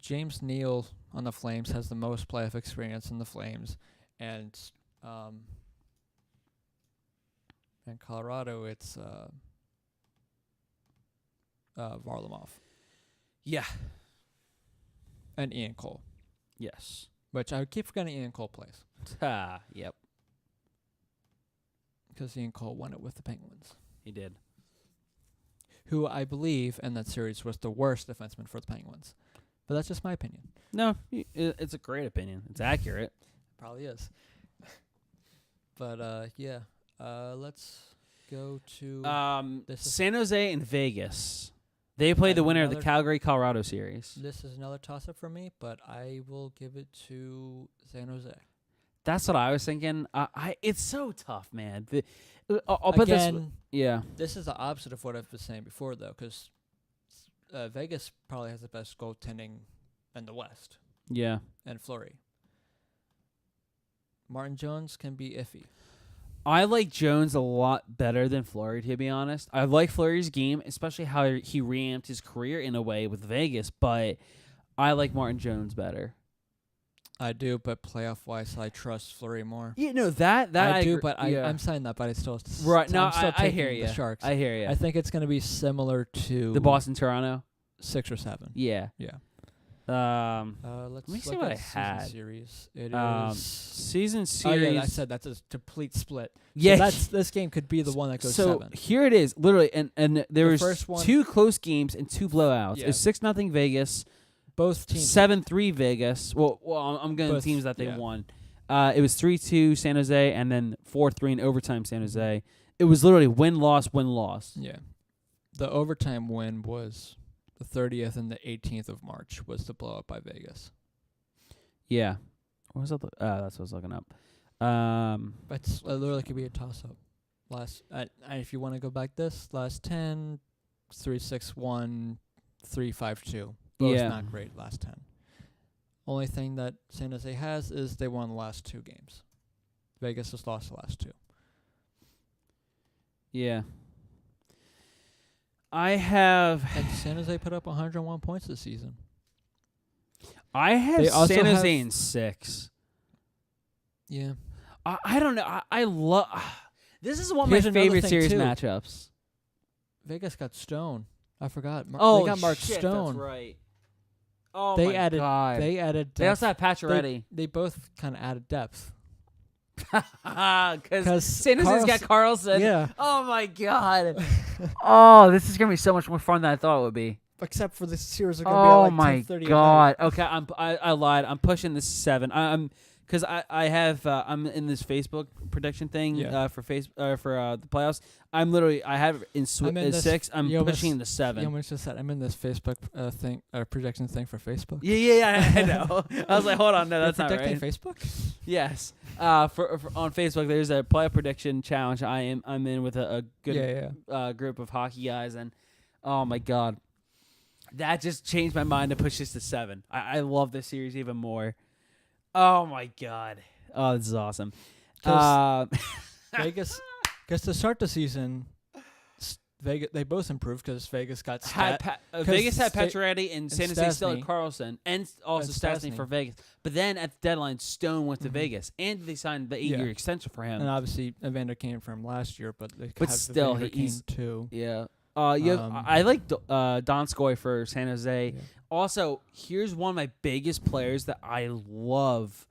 Speaker 1: James Neal on the Flames has the most playoff experience in the Flames, and Colorado, it's Varlamov.
Speaker 2: Yeah.
Speaker 1: And Ian Cole.
Speaker 2: Yes.
Speaker 1: Which I keep forgetting Ian Cole plays.
Speaker 2: Yep.
Speaker 1: Because Ian Cole won it with the Penguins.
Speaker 2: He did.
Speaker 1: Who I believe in that series was the worst defenseman for the Penguins. But that's just my opinion.
Speaker 2: No, it's a great opinion. It's accurate.
Speaker 1: Probably is. But, yeah. Let's go to
Speaker 2: San Jose and Vegas. They play the winner of the Calgary-Colorado series.
Speaker 1: This is another toss-up for me, but I will give it to San Jose.
Speaker 2: That's what I was thinking. It's so tough, man. I'll
Speaker 1: put
Speaker 2: this. Yeah.
Speaker 1: This is the opposite of what I've been saying before, though, because Vegas probably has the best goaltending in the West.
Speaker 2: Yeah.
Speaker 1: And Fleury. Martin Jones can be iffy.
Speaker 2: I like Jones a lot better than Fleury, to be honest. I like Fleury's game, especially how he reamped his career in a way with Vegas, but I like Martin Jones better.
Speaker 1: I do, but playoff-wise, I trust Fleury more.
Speaker 2: Yeah, no, that
Speaker 1: I do,
Speaker 2: agree.
Speaker 1: but I'm saying that, but I still
Speaker 2: right. No,
Speaker 1: I'm still
Speaker 2: I hear you.
Speaker 1: The Sharks.
Speaker 2: I hear you.
Speaker 1: I think it's going to be similar to
Speaker 2: the Boston-Toronto
Speaker 1: 6 or 7.
Speaker 2: Yeah.
Speaker 1: Let's
Speaker 2: let me see what I had.
Speaker 1: Series. It is
Speaker 2: season series.
Speaker 1: Oh yeah, I said that's a complete split.
Speaker 2: Yeah,
Speaker 1: so this game could be the one that goes 7.
Speaker 2: Here it is, literally, and there was
Speaker 1: first one,
Speaker 2: 2 close games and 2 blowouts.
Speaker 1: Yeah.
Speaker 2: It was 6-0 Vegas.
Speaker 1: Both teams
Speaker 2: 7-3 Vegas. Well, I'm going teams that they won. It was 3-2 San Jose, and then 4-3 in overtime San Jose. It was literally win-loss, win-loss.
Speaker 1: Yeah, the overtime win was the 30th and the 18th of March was the blow up by Vegas.
Speaker 2: Yeah, what was that? That's what I was looking up.
Speaker 1: But it literally could be a toss up. If you want to go back, last 10, 3-6-1, 3-5-2. Both not great last 10. Only thing that San Jose has is they won the last 2 games. Vegas has lost the last 2.
Speaker 2: Yeah. And
Speaker 1: San Jose put up 101 points this season.
Speaker 2: I have San Jose in 6.
Speaker 1: Yeah.
Speaker 2: I don't know. I love. This is one of
Speaker 1: Here's
Speaker 2: my favorite series
Speaker 1: too.
Speaker 2: matchups.
Speaker 1: Vegas got Stone. I forgot. They got Mark
Speaker 2: shit,
Speaker 1: Stone.
Speaker 2: That's right. Oh
Speaker 1: my
Speaker 2: God.
Speaker 1: They added depth.
Speaker 2: They also have Pacioretty.
Speaker 1: They both kind of added depth.
Speaker 2: Because San Jose's got Carlson.
Speaker 1: Yeah.
Speaker 2: Oh my God. Oh, this is gonna be so much more fun than I thought it would be.
Speaker 1: Except for the series are gonna be at like 10:30
Speaker 2: God. Okay, I lied. I'm pushing this 7. Because I have I'm in this Facebook prediction thing for the playoffs. I have it in 6. I'm pushing the 7.
Speaker 1: You almost just said I'm in this Facebook thing projection thing for Facebook.
Speaker 2: Yeah, I know. I was like, hold on, no, that's not right.
Speaker 1: Facebook?
Speaker 2: Yes. For on Facebook, there's a playoff prediction challenge. I'm in with a good group of hockey guys, and oh my God, that just changed my mind to push this to 7. I love this series even more. Oh my God! Oh, this is awesome.
Speaker 1: Vegas, because to start the season, Vegas they both improved because Vegas got
Speaker 2: Vegas had Pacioretty and San Jose still had
Speaker 1: Stastny.
Speaker 2: Carlson and also Stastny for Vegas. But then at the deadline, Stone went to Vegas and they signed the 8-year extension for him.
Speaker 1: And obviously Evander came from last year, but
Speaker 2: still
Speaker 1: he's too.
Speaker 2: Yeah. I like Donskoy for San Jose. Yeah. Also, here's one of my biggest players that I love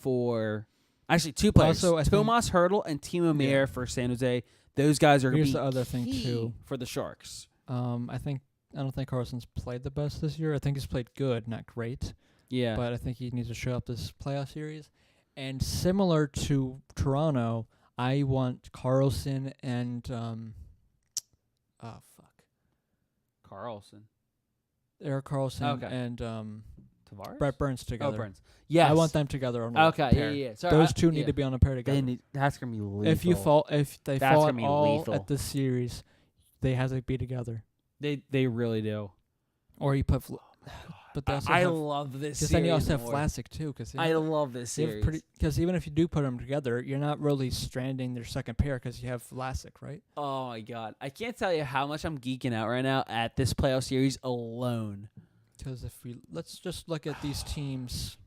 Speaker 2: for Actually, 2 players.
Speaker 1: Also,
Speaker 2: Tomas Hertl and Timo Meier for San Jose. Those guys are going to be
Speaker 1: the other thing too
Speaker 2: for the Sharks.
Speaker 1: I don't think Carlson's played the best this year. I think he's played good, not great.
Speaker 2: Yeah.
Speaker 1: But I think he needs to show up this playoff series. And similar to Toronto, I want Carlson and Erik Karlsson and
Speaker 2: Tavares?
Speaker 1: Brett Burns together.
Speaker 2: Oh, Burns. Yes.
Speaker 1: I want them together on a pair.
Speaker 2: Yeah. Sorry,
Speaker 1: those two need to be on a pair together.
Speaker 2: That's gonna be lethal.
Speaker 1: If they
Speaker 2: That's
Speaker 1: fall
Speaker 2: gonna be
Speaker 1: all
Speaker 2: lethal.
Speaker 1: at this series, they have to be together.
Speaker 2: They really do.
Speaker 1: Or you put, but they also
Speaker 2: I
Speaker 1: have,
Speaker 2: love this
Speaker 1: because
Speaker 2: series.
Speaker 1: then you also have
Speaker 2: more.
Speaker 1: Vlasic too. Because
Speaker 2: I love this series.
Speaker 1: Because even if you do put them together, you're not really stranding their second pair because you have Vlasic, right?
Speaker 2: Oh my god, I can't tell you how much I'm geeking out right now at this playoff series alone.
Speaker 1: Because let's just look at these teams.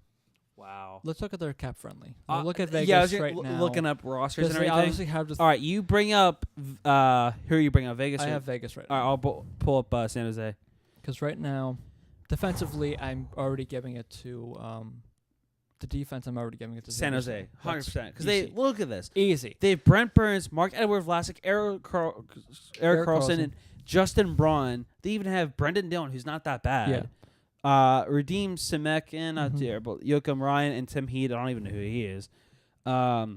Speaker 2: Wow.
Speaker 1: Let's look at their cap friendly. Look at Vegas
Speaker 2: I was
Speaker 1: right now.
Speaker 2: looking up rosters and
Speaker 1: They
Speaker 2: everything.
Speaker 1: obviously have just.
Speaker 2: All right, you bring up who are you bringing up? Vegas.
Speaker 1: I have Vegas right
Speaker 2: All right,
Speaker 1: now.
Speaker 2: I'll pull up San Jose.
Speaker 1: Because right now, defensively, I'm already giving it to the defense. I'm already giving it to
Speaker 2: San
Speaker 1: Vegas.
Speaker 2: Jose,
Speaker 1: That's
Speaker 2: 100%. Because they
Speaker 1: easy.
Speaker 2: look at this.
Speaker 1: Easy.
Speaker 2: They have Brent Burns, Mark Edward Vlasic, Erik Karlsson, and Justin Braun. They even have Brendan Dillon, who's not that bad.
Speaker 1: Yeah.
Speaker 2: Radim Semekin, not terrible. Joakim Ryan and Tim Heed. I don't even know who he is. Yeah.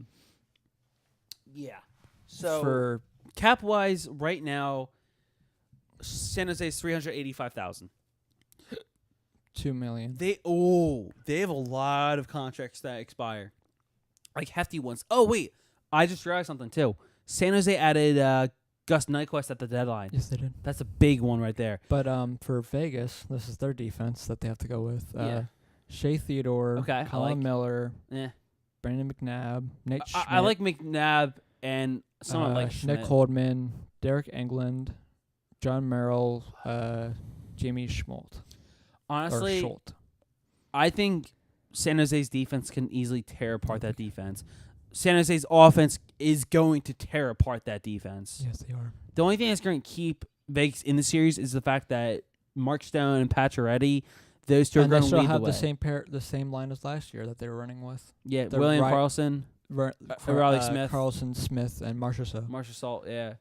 Speaker 2: So
Speaker 1: For
Speaker 2: cap wise, right now, San Jose's $385,000.
Speaker 1: $2 million.
Speaker 2: They have a lot of contracts that expire, like hefty ones. Oh wait, I just realized something too. San Jose added Gus Nyquist at the deadline.
Speaker 1: Yes, they did.
Speaker 2: That's a big one right there.
Speaker 1: But for Vegas, this is their defense that they have to go with. Shea Theodore, Colin Miller, Brandon McNabb, Nate Schmidt.
Speaker 2: I like McNabb and someone like Schmidt.
Speaker 1: Nick Holdman, Derek England, John Merrill, Jimmy Schmolt.
Speaker 2: Honestly, I think San Jose's defense can easily tear apart that defense. San Jose's offense is going to tear apart that defense.
Speaker 1: Yes, they are.
Speaker 2: The only thing that's going to keep Vegas in the series is the fact that Mark Stone and Pacioretty, those two are going to lead the way.
Speaker 1: And they still have the same line as last year that they were running with.
Speaker 2: Yeah, William Karlsson, Riley Smith,
Speaker 1: Carlson, Smith, and Marchessault.
Speaker 2: Marchessault, yeah.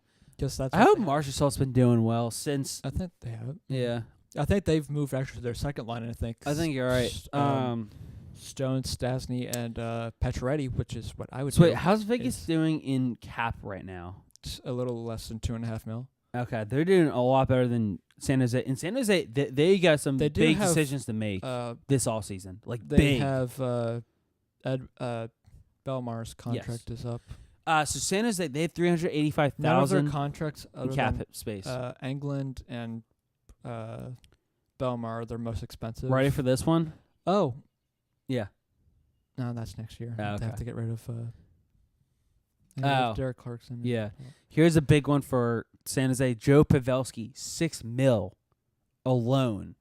Speaker 1: I
Speaker 2: hope Marchessault's been doing well since.
Speaker 1: I think they have.
Speaker 2: Yeah.
Speaker 1: I think they've moved actually to their second line. I think
Speaker 2: you're right.
Speaker 1: Stone, Stasny, and Pacioretty, which is what I would.
Speaker 2: So wait, how's Vegas doing in cap right now?
Speaker 1: It's a little less than $2.5 million.
Speaker 2: Okay, they're doing a lot better than San Jose. In San Jose, they got some big decisions to make this offseason. Like
Speaker 1: they have Ed Belmar's contract is up.
Speaker 2: So San Jose, they have $385,000.
Speaker 1: None of their contracts other
Speaker 2: cap
Speaker 1: than,
Speaker 2: space.
Speaker 1: England and Belmar are their most expensive.
Speaker 2: Ready for this one?
Speaker 1: Oh,
Speaker 2: yeah.
Speaker 1: No, that's next year.
Speaker 2: Okay.
Speaker 1: They have to get rid of. Derek Clarkson.
Speaker 2: Yeah. Here's a big one for San Jose. Joe Pavelski, $6 million alone.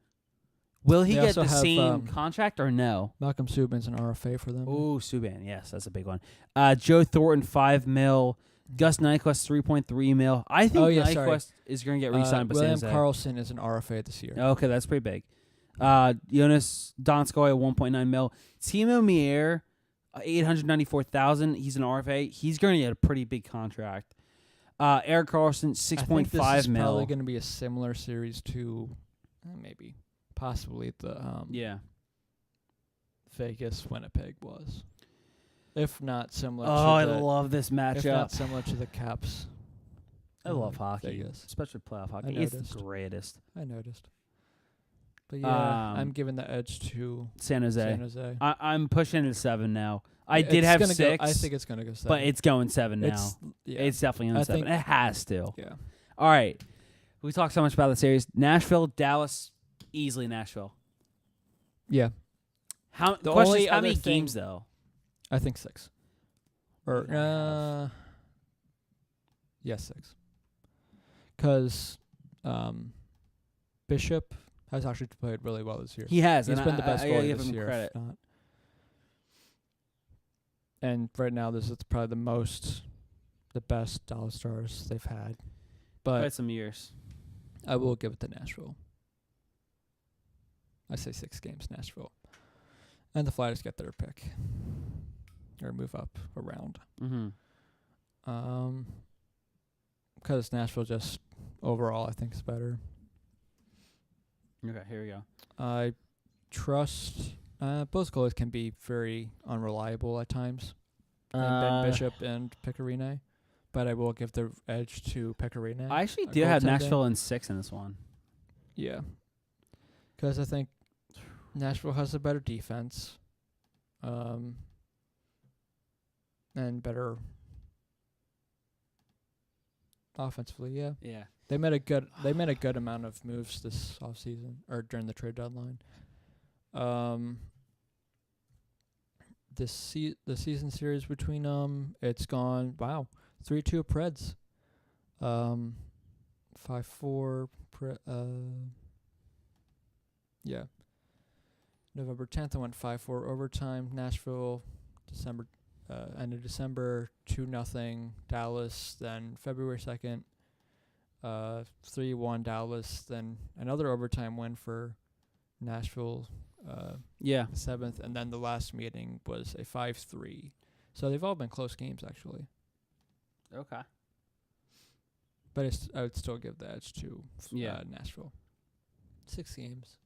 Speaker 2: Will he get the same contract or no?
Speaker 1: Malcolm Subban's an RFA for them.
Speaker 2: Oh, Subban, yes, that's a big one. Joe Thornton, $5 million. Gus Nyquist, $3.3 million. I think Nyquist is going to get re-signed by San Jose.
Speaker 1: William Karlsson is an RFA this year.
Speaker 2: Okay, that's pretty big. Jonas Donskoy, $1.9 million. Timo Meier, $894,000. He's an RFA. He's going to get a pretty big contract. Erik Karlsson, $6.5 million.
Speaker 1: This is probably going to be a similar series to maybe, possibly the Vegas Winnipeg was. If not similar to
Speaker 2: I love this matchup.
Speaker 1: If not similar to the Caps.
Speaker 2: I love hockey,
Speaker 1: Vegas.
Speaker 2: especially playoff hockey. It's the greatest.
Speaker 1: I noticed. But yeah, I'm giving the edge to
Speaker 2: San Jose.
Speaker 1: San Jose.
Speaker 2: I'm pushing it 7 now. I did have 6.
Speaker 1: I think it's going to go 7.
Speaker 2: But it's going 7 now. It's definitely going 7. It has to.
Speaker 1: Yeah.
Speaker 2: All right. We talked so much about the series. Nashville, Dallas, easily Nashville.
Speaker 1: Yeah.
Speaker 2: How many games, though?
Speaker 1: I think 6. Or, 6. Because Bishop has actually played really well this year.
Speaker 2: He has.
Speaker 1: He's been the best goalie this
Speaker 2: him
Speaker 1: year.
Speaker 2: Credit.
Speaker 1: And right now, this is probably the best Dallas Stars they've had. But
Speaker 2: quite some years.
Speaker 1: I will give it to Nashville. I say 6 games, Nashville. And the Flyers get their pick. or move up around.
Speaker 2: Mm-hmm.
Speaker 1: Because Nashville just overall I think is better.
Speaker 2: Okay, here we go.
Speaker 1: I trust both goalies can be very unreliable at times. Ben Bishop and Pecorine, but I will give the edge to Pecorine.
Speaker 2: I actually do have Nashville in 6 in this one.
Speaker 1: Yeah, because I think Nashville has a better defense, and better offensively. Yeah,
Speaker 2: yeah.
Speaker 1: They made a good amount of moves this offseason or during the trade deadline. The season series between it's gone 3-2 Preds. 5-4 yeah. November 10th I went 5-4 overtime. Nashville end of December 2-0 Dallas. Then February 2nd 3-1 Dallas. Then another overtime win for Nashville.
Speaker 2: Yeah.
Speaker 1: The 7th, and then the last meeting was a 5-3. So they've all been close games, actually.
Speaker 2: Okay.
Speaker 1: But I would still give the edge to Nashville. 6 games.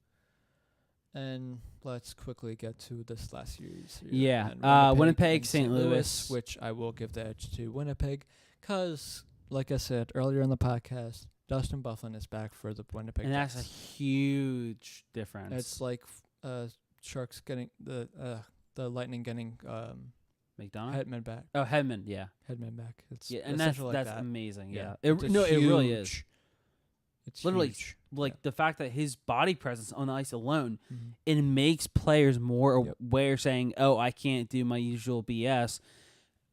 Speaker 1: And let's quickly get to this last series.
Speaker 2: Yeah. Winnipeg, St. Louis.
Speaker 1: Which I will give the edge to Winnipeg. Because, like I said earlier in the podcast, Dustin Byfuglien is back for the Winnipeg
Speaker 2: And
Speaker 1: Jets.
Speaker 2: that's a huge difference.
Speaker 1: It's like Sharks getting the Lightning getting
Speaker 2: McDonough?
Speaker 1: Hedman back.
Speaker 2: Oh, Hedman, yeah.
Speaker 1: Hedman back. It's
Speaker 2: and that's amazing. Yeah.
Speaker 1: It
Speaker 2: really is.
Speaker 1: It's
Speaker 2: literally
Speaker 1: huge.
Speaker 2: The fact that his body presence on the ice alone, it makes players more aware, saying, "Oh, I can't do my usual BS."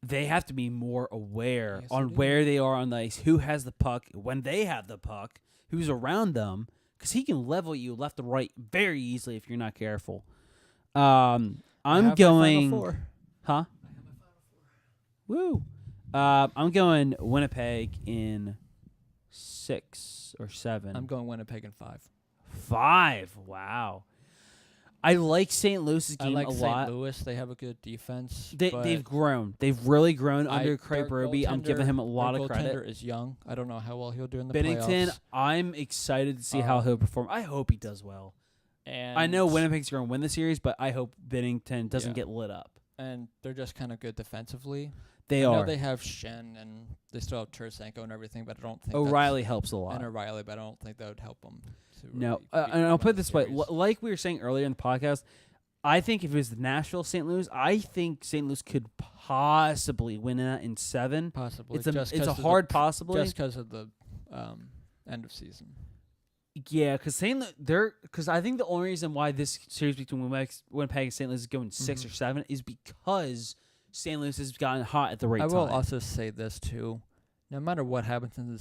Speaker 2: They have to be more aware on where they are on the ice, who has the puck, when they have the puck, who's around them, because he can level you left to right very easily if you're not careful. I'm going. Huh? Woo. I'm going Winnipeg in 6 or 7.
Speaker 1: I'm going Winnipeg in 5.
Speaker 2: 5. Wow. I like St. Louis's game a lot.
Speaker 1: St. Louis, they have a good defense.
Speaker 2: They've grown. They've really grown under Craig Berube. I'm giving him a lot of credit.
Speaker 1: Goaltender is young. I don't know how well he'll do in the
Speaker 2: Binnington,
Speaker 1: playoffs.
Speaker 2: I'm excited to see how he'll perform. I hope he does well. And I know Winnipeg's going to win the series, but I hope Binnington doesn't get lit up.
Speaker 1: And they're just kind of good defensively.
Speaker 2: I
Speaker 1: know they have Shen and they still have Tarasenko and everything, but I don't think
Speaker 2: O'Reilly helps a lot.
Speaker 1: And O'Reilly, but I don't think that would help them.
Speaker 2: No, and I'll put it this way: like we were saying earlier in the podcast, I think if it was the Nashville St. Louis, I think St. Louis could possibly win that in 7.
Speaker 1: Possibly,
Speaker 2: it's a hard possibly
Speaker 1: just because of the end of season.
Speaker 2: Yeah, because I think the only reason why this series between Winnipeg and St. Louis is going 6 or 7 is because St. Louis has gotten hot at the right time.
Speaker 1: I will also say this too: no matter what happens in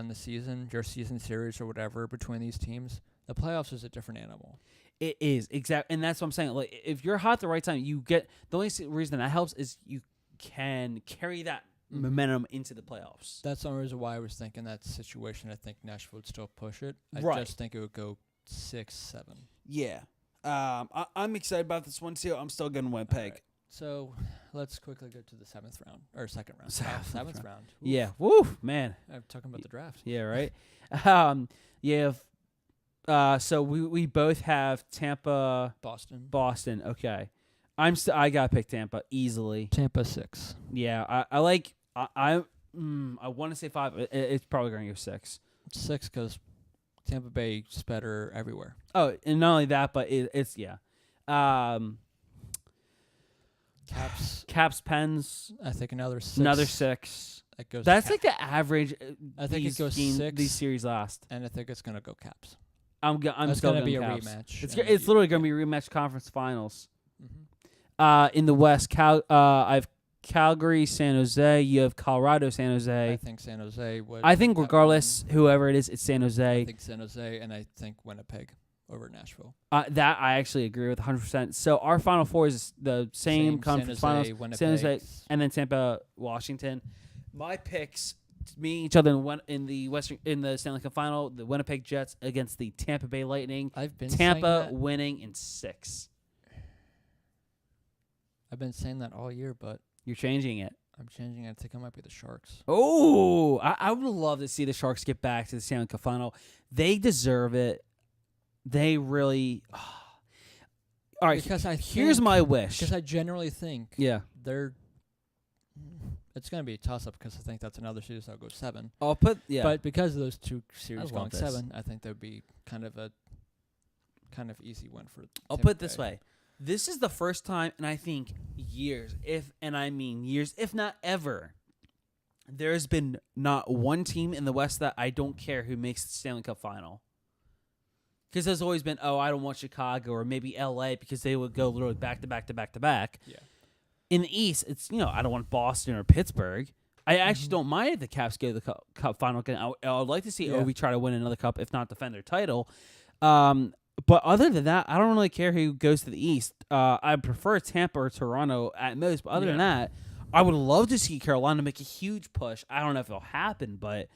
Speaker 1: the season, your season series or whatever between these teams, the playoffs is a different animal.
Speaker 2: It is exactly, and that's what I'm saying. Like, if you're hot at the right time, you get the only reason that helps is you can carry that momentum into the playoffs.
Speaker 1: That's the only reason why I was thinking that situation. I think Nashville would still push it. I just think it would go 6-7.
Speaker 2: Yeah, I'm excited about this one too. I'm still going Winnipeg.
Speaker 1: Right. So let's quickly go to the 7th round or 2nd round. 7th round. Oof.
Speaker 2: Yeah. Woo, man.
Speaker 1: I'm talking about the draft.
Speaker 2: Yeah. Right. So we both have Tampa, Boston. Okay. I gotta pick Tampa easily.
Speaker 1: Tampa 6.
Speaker 2: Yeah. I like. I want to say 5. It's probably gonna go 6.
Speaker 1: 6 because Tampa Bay's better everywhere.
Speaker 2: Oh, and not only that, but it's yeah. Caps, Pens.
Speaker 1: I think another 6.
Speaker 2: Another 6.
Speaker 1: It goes.
Speaker 2: That's like the average.
Speaker 1: I think it goes 6.
Speaker 2: These series last,
Speaker 1: and I think it's gonna go Caps.
Speaker 2: I'm still
Speaker 1: gonna be a
Speaker 2: Caps.
Speaker 1: rematch.
Speaker 2: It's literally gonna be a rematch conference finals. In the West, I have Calgary, San Jose. You have Colorado, San Jose.
Speaker 1: I think San Jose would.
Speaker 2: I think regardless, whoever it is, it's San Jose.
Speaker 1: I think San Jose, and I think Winnipeg over Nashville.
Speaker 2: That I actually agree with 100%. So our Final Four is the same conference finals.
Speaker 1: Winnipeg,
Speaker 2: San Jose, and then Tampa, Washington. My picks meeting each other in the Stanley Cup Final. The Winnipeg Jets against the Tampa Bay Lightning.
Speaker 1: I've been
Speaker 2: Tampa winning in 6.
Speaker 1: I've been saying that all year, but
Speaker 2: You're changing it.
Speaker 1: I'm changing it. I think it might be the Sharks.
Speaker 2: Oh, I would love to see the Sharks get back to the Stanley Cup final. They deserve it. They really. All right, here's my wish.
Speaker 1: Because I generally think
Speaker 2: it's
Speaker 1: going to be a toss-up because I think that's another series that'll go 7.
Speaker 2: But
Speaker 1: because of those two series going
Speaker 2: this.
Speaker 1: 7, I think that would be kind of easy win for
Speaker 2: I'll put it this way. This is the first time, and I think years, if not ever, there's been not one team in the West that I don't care who makes the Stanley Cup final. Because there's always been, I don't want Chicago or maybe L.A. because they would go literally back to back to back to back.
Speaker 1: Yeah.
Speaker 2: In the East, it's, I don't want Boston or Pittsburgh. I actually don't mind if the Caps go to the cup final. I would like to see Ovi try to win another cup, if not defend their title. But other than that, I don't really care who goes to the East. I prefer Tampa or Toronto at most. But other than that, I would love to see Carolina make a huge push. I don't know if it'll happen, but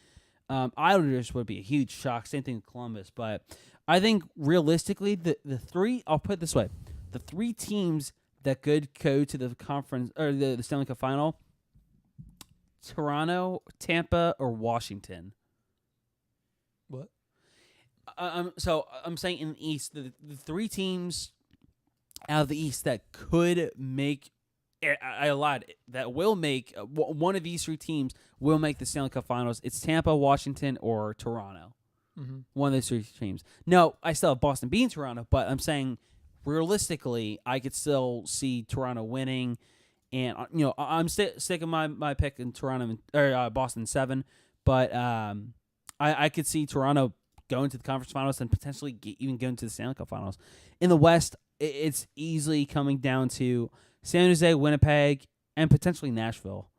Speaker 2: Islanders would be a huge shock. Same thing with Columbus. But I think realistically, the three, I'll put it this way, the 3 teams that could go to the conference or the Stanley Cup final, Toronto, Tampa, or Washington.
Speaker 1: What?
Speaker 2: So I'm saying in the East, the 3 teams out of the East that could make, I lied, that will make, one of these 3 teams will make the Stanley Cup Finals. It's Tampa, Washington, or Toronto. Mm-hmm. One of those 3 teams. No, I still have Boston beating Toronto, but I'm saying realistically, I could still see Toronto winning. And, I'm sticking my pick in Toronto or Boston 7, but I could see Toronto going to the conference finals and potentially even going to the Stanley Cup finals. In the West, it's easily coming down to San Jose, Winnipeg, and potentially Nashville.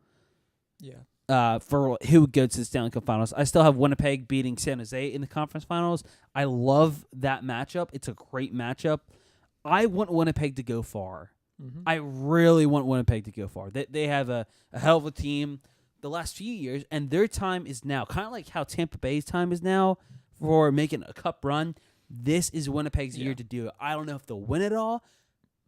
Speaker 1: Yeah.
Speaker 2: For who would go to the Stanley Cup finals. I still have Winnipeg beating San Jose in the conference finals. I love that matchup. It's a great matchup. I want Winnipeg to go far. Mm-hmm. I really want Winnipeg to go far. They have a hell of a team the last few years, and their time is now. Kind of like how Tampa Bay's time is now for making a cup run. This is Winnipeg's year to do it. I don't know if they'll win it all,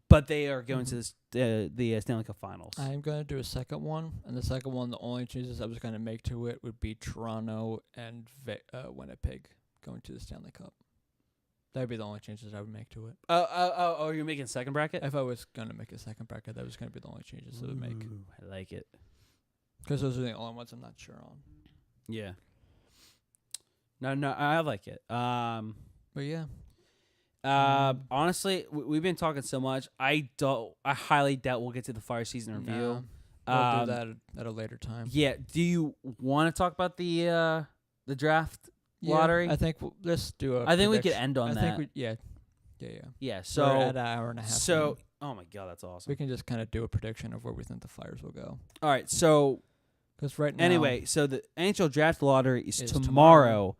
Speaker 2: but they are going to the Stanley Cup Finals.
Speaker 1: I'm going to do a second one, and the second one, the only changes I was going to make to it would be Toronto and Winnipeg going to the Stanley Cup. That would be the only changes I would make to it.
Speaker 2: Oh, you're making a second bracket?
Speaker 1: If I was going to make a second bracket, that was going to be the only changes I would make.
Speaker 2: I like it.
Speaker 1: Because those are the only ones I'm not sure on.
Speaker 2: Yeah. No, I like it.
Speaker 1: But yeah.
Speaker 2: Honestly, we've been talking so much. I highly doubt we'll get to the fire season review.
Speaker 1: We'll do that at a later time.
Speaker 2: Yeah. Do you want to talk about the draft lottery?
Speaker 1: I think let's do a.
Speaker 2: I think we could end on that.
Speaker 1: Yeah.
Speaker 2: So
Speaker 1: we're at an hour and a half.
Speaker 2: So, oh my God, that's awesome.
Speaker 1: We can just kind of do a prediction of where we think the Flyers will go.
Speaker 2: All right. So,
Speaker 1: because right now,
Speaker 2: anyway, so the NHL draft lottery is tomorrow.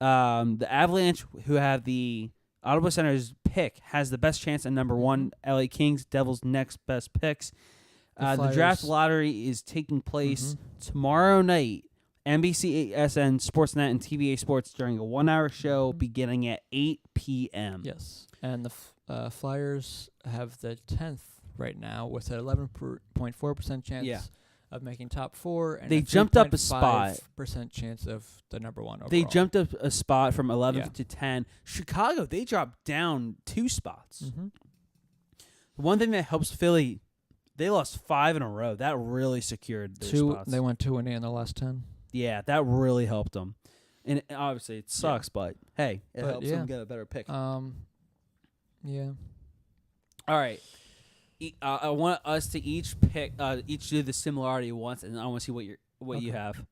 Speaker 2: The Avalanche, who have the Ottawa Senators pick, has the best chance at number 1. LA Kings, Devils next best picks. The draft lottery is taking place tomorrow night. NBC, SN, Sportsnet, and TVA Sports during a 1-hour show beginning at 8 p.m.
Speaker 1: Yes, and the Flyers have the 10th right now with an 11.4% chance of making top 4. And
Speaker 2: they jumped up a spot.
Speaker 1: % chance of the number 1 overall.
Speaker 2: They jumped up a spot from 11 to 10. Chicago, they dropped down 2 spots. Mm-hmm. One thing that helps Philly, they lost 5 in a row. That really secured their spots.
Speaker 1: They went 2-8 in the last 10.
Speaker 2: Yeah, that really helped them. And obviously it sucks, but hey, it helps them get a better pick.
Speaker 1: Yeah.
Speaker 2: All right. I want us to each pick, each do the similarity once, and I want to see what you have.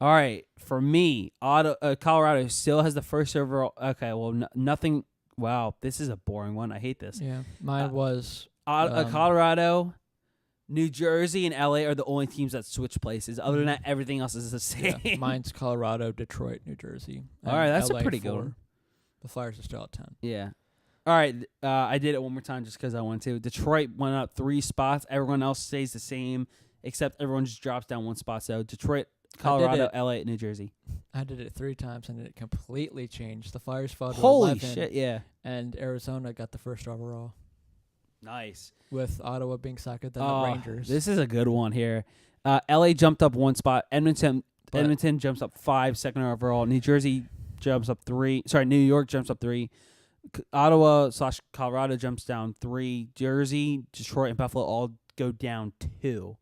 Speaker 2: All right, for me, Colorado still has the first overall. Okay, well, nothing. Wow, this is a boring one. I hate this.
Speaker 1: Yeah, mine was
Speaker 2: Colorado, New Jersey, and LA are the only teams that switch places. Other than that, everything else is the same.
Speaker 1: Yeah, mine's Colorado, Detroit, New Jersey.
Speaker 2: All right, that's
Speaker 1: LA
Speaker 2: a pretty good one.
Speaker 1: The Flyers are still at 10.
Speaker 2: Yeah. All right, I did it one more time just because I wanted to. Detroit went up 3 spots. Everyone else stays the same, except everyone just drops down 1 spot. So Detroit, Colorado, LA, New Jersey.
Speaker 1: I did it 3 times, and it completely changed. The Flyers fell to 11.
Speaker 2: Holy shit, yeah.
Speaker 1: And Arizona got the first overall.
Speaker 2: Nice.
Speaker 1: With Ottawa being second, then the Rangers.
Speaker 2: This is a good one here. LA jumped up 1 spot. Edmonton jumps up 5, second overall. New Jersey jumps up 3. Sorry, New York jumps up 3. Ottawa/Colorado jumps down 3. Jersey, Detroit, and Buffalo all go down 2.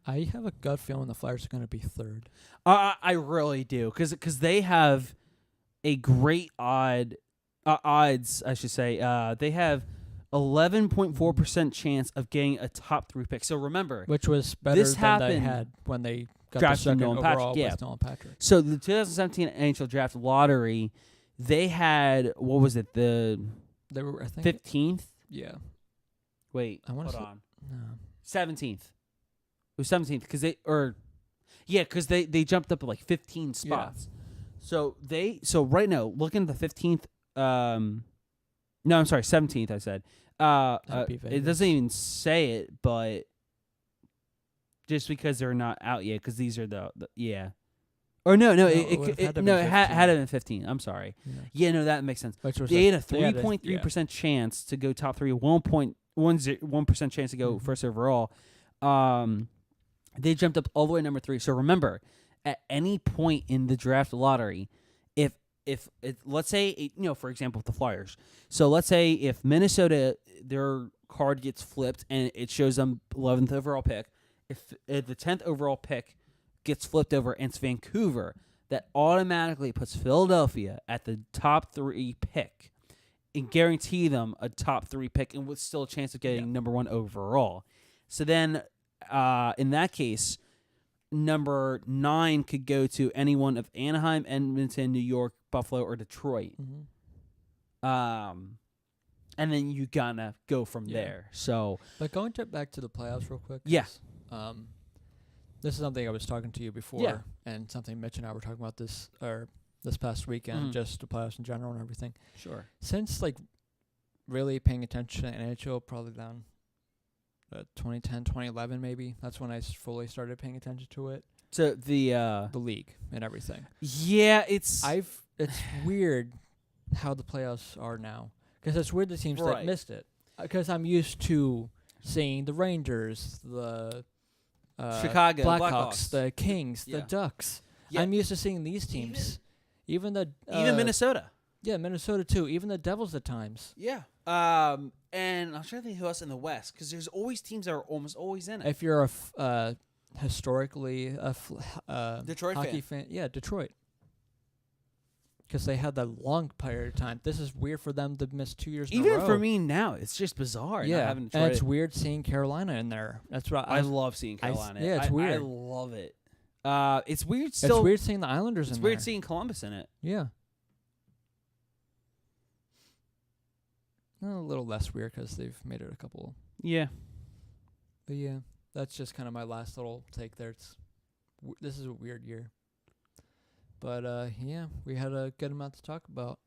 Speaker 1: I have a gut feeling the Flyers are going to be third.
Speaker 2: I really do, because they have a great odds. I should say they have 11.4% chance of getting a top 3 pick. So remember,
Speaker 1: which was better than they had when they got the second overall with Nolan Patrick.
Speaker 2: So the 2017 NHL Draft Lottery, they had, what was it? They were, I think, 15th.
Speaker 1: Yeah.
Speaker 2: Wait,
Speaker 1: hold on. No.
Speaker 2: 17th. It was 17th because they jumped up to like 15 spots. Yeah. So right now, looking at the 15th. No, I'm sorry, 17th. I said. It doesn't even say it, but just because they're not out yet, because these are the yeah. Or no, it had to been 15. I'm sorry. Yeah, no, that makes sense. They had a 3.3% chance to go top 3, 1.1% chance to go first overall. They jumped up all the way to number 3. So remember, at any point in the draft lottery, if let's say, for example, the Flyers. So let's say if Minnesota, their card gets flipped and it shows them 11th overall pick. If the 10th overall pick gets flipped over and it's Vancouver, that automatically puts Philadelphia at the top 3 pick and guarantee them a top 3 pick and with still a chance of getting number 1 overall. So then, in that case, number 9 could go to any one of Anaheim, Edmonton, New York, Buffalo, or Detroit. And then you gotta go from there. So,
Speaker 1: but going back to the playoffs real quick.
Speaker 2: Yeah.
Speaker 1: This is something I was talking to you before, and something Mitch and I were talking about this past weekend, just the playoffs in general and everything.
Speaker 2: Sure.
Speaker 1: Since really paying attention to NHL, probably down 2010, 2011 maybe. That's when I fully started paying attention to it.
Speaker 2: So the
Speaker 1: league and everything.
Speaker 2: Yeah, it's
Speaker 1: weird how the playoffs are now, because it's weird the teams that missed it. Because I'm used to seeing the Rangers, the
Speaker 2: Chicago
Speaker 1: Blackhawks, the Kings, the Ducks. Yeah. I'm used to seeing these teams, even
Speaker 2: Minnesota.
Speaker 1: Yeah, Minnesota too. Even the Devils at times.
Speaker 2: Yeah. And I'm trying to think who else in the West, because there's always teams that are almost always in it.
Speaker 1: If you're historically
Speaker 2: Detroit
Speaker 1: hockey fan, Detroit, because they had that long period of time. This is weird for them to miss 2 years.
Speaker 2: Even
Speaker 1: in a row.
Speaker 2: For me now, it's just bizarre.
Speaker 1: Yeah, and it's weird seeing Carolina in there. That's what
Speaker 2: I love seeing Carolina.
Speaker 1: It's weird.
Speaker 2: I love it. It's weird.
Speaker 1: Still, it's weird seeing the Islanders in there.
Speaker 2: It's weird seeing Columbus in it.
Speaker 1: Yeah. A little less weird because they've made it a couple.
Speaker 2: Yeah.
Speaker 1: But yeah, that's just kind of my last little take there. This is a weird year. But we had a good amount to talk about.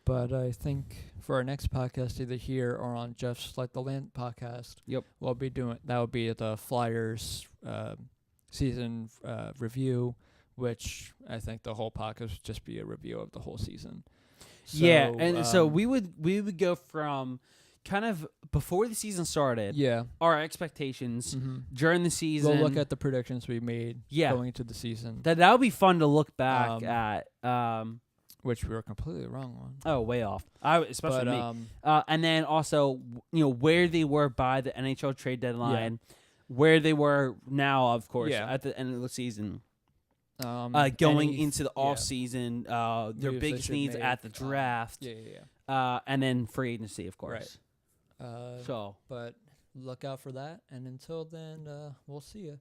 Speaker 1: But I think for our next podcast, either here or on Jeff's Like the Land podcast, we'll be doing that. Would be the Flyers season review, which I think the whole podcast would just be a review of the whole season. So,
Speaker 2: and so we would go from kind of before the season started.
Speaker 1: Yeah,
Speaker 2: our expectations during the season.
Speaker 1: We'll look at the predictions we made. Going into the season.
Speaker 2: That would be fun to look back at.
Speaker 1: Which we were completely wrong on.
Speaker 2: Oh, way off. Especially me. And then also, where they were by the NHL trade deadline, where they were now, of course, at the end of the season. Going into the off season, their biggest needs at the draft, and then free agency, of course.
Speaker 1: Right. But look out for that, and until then, we'll see you.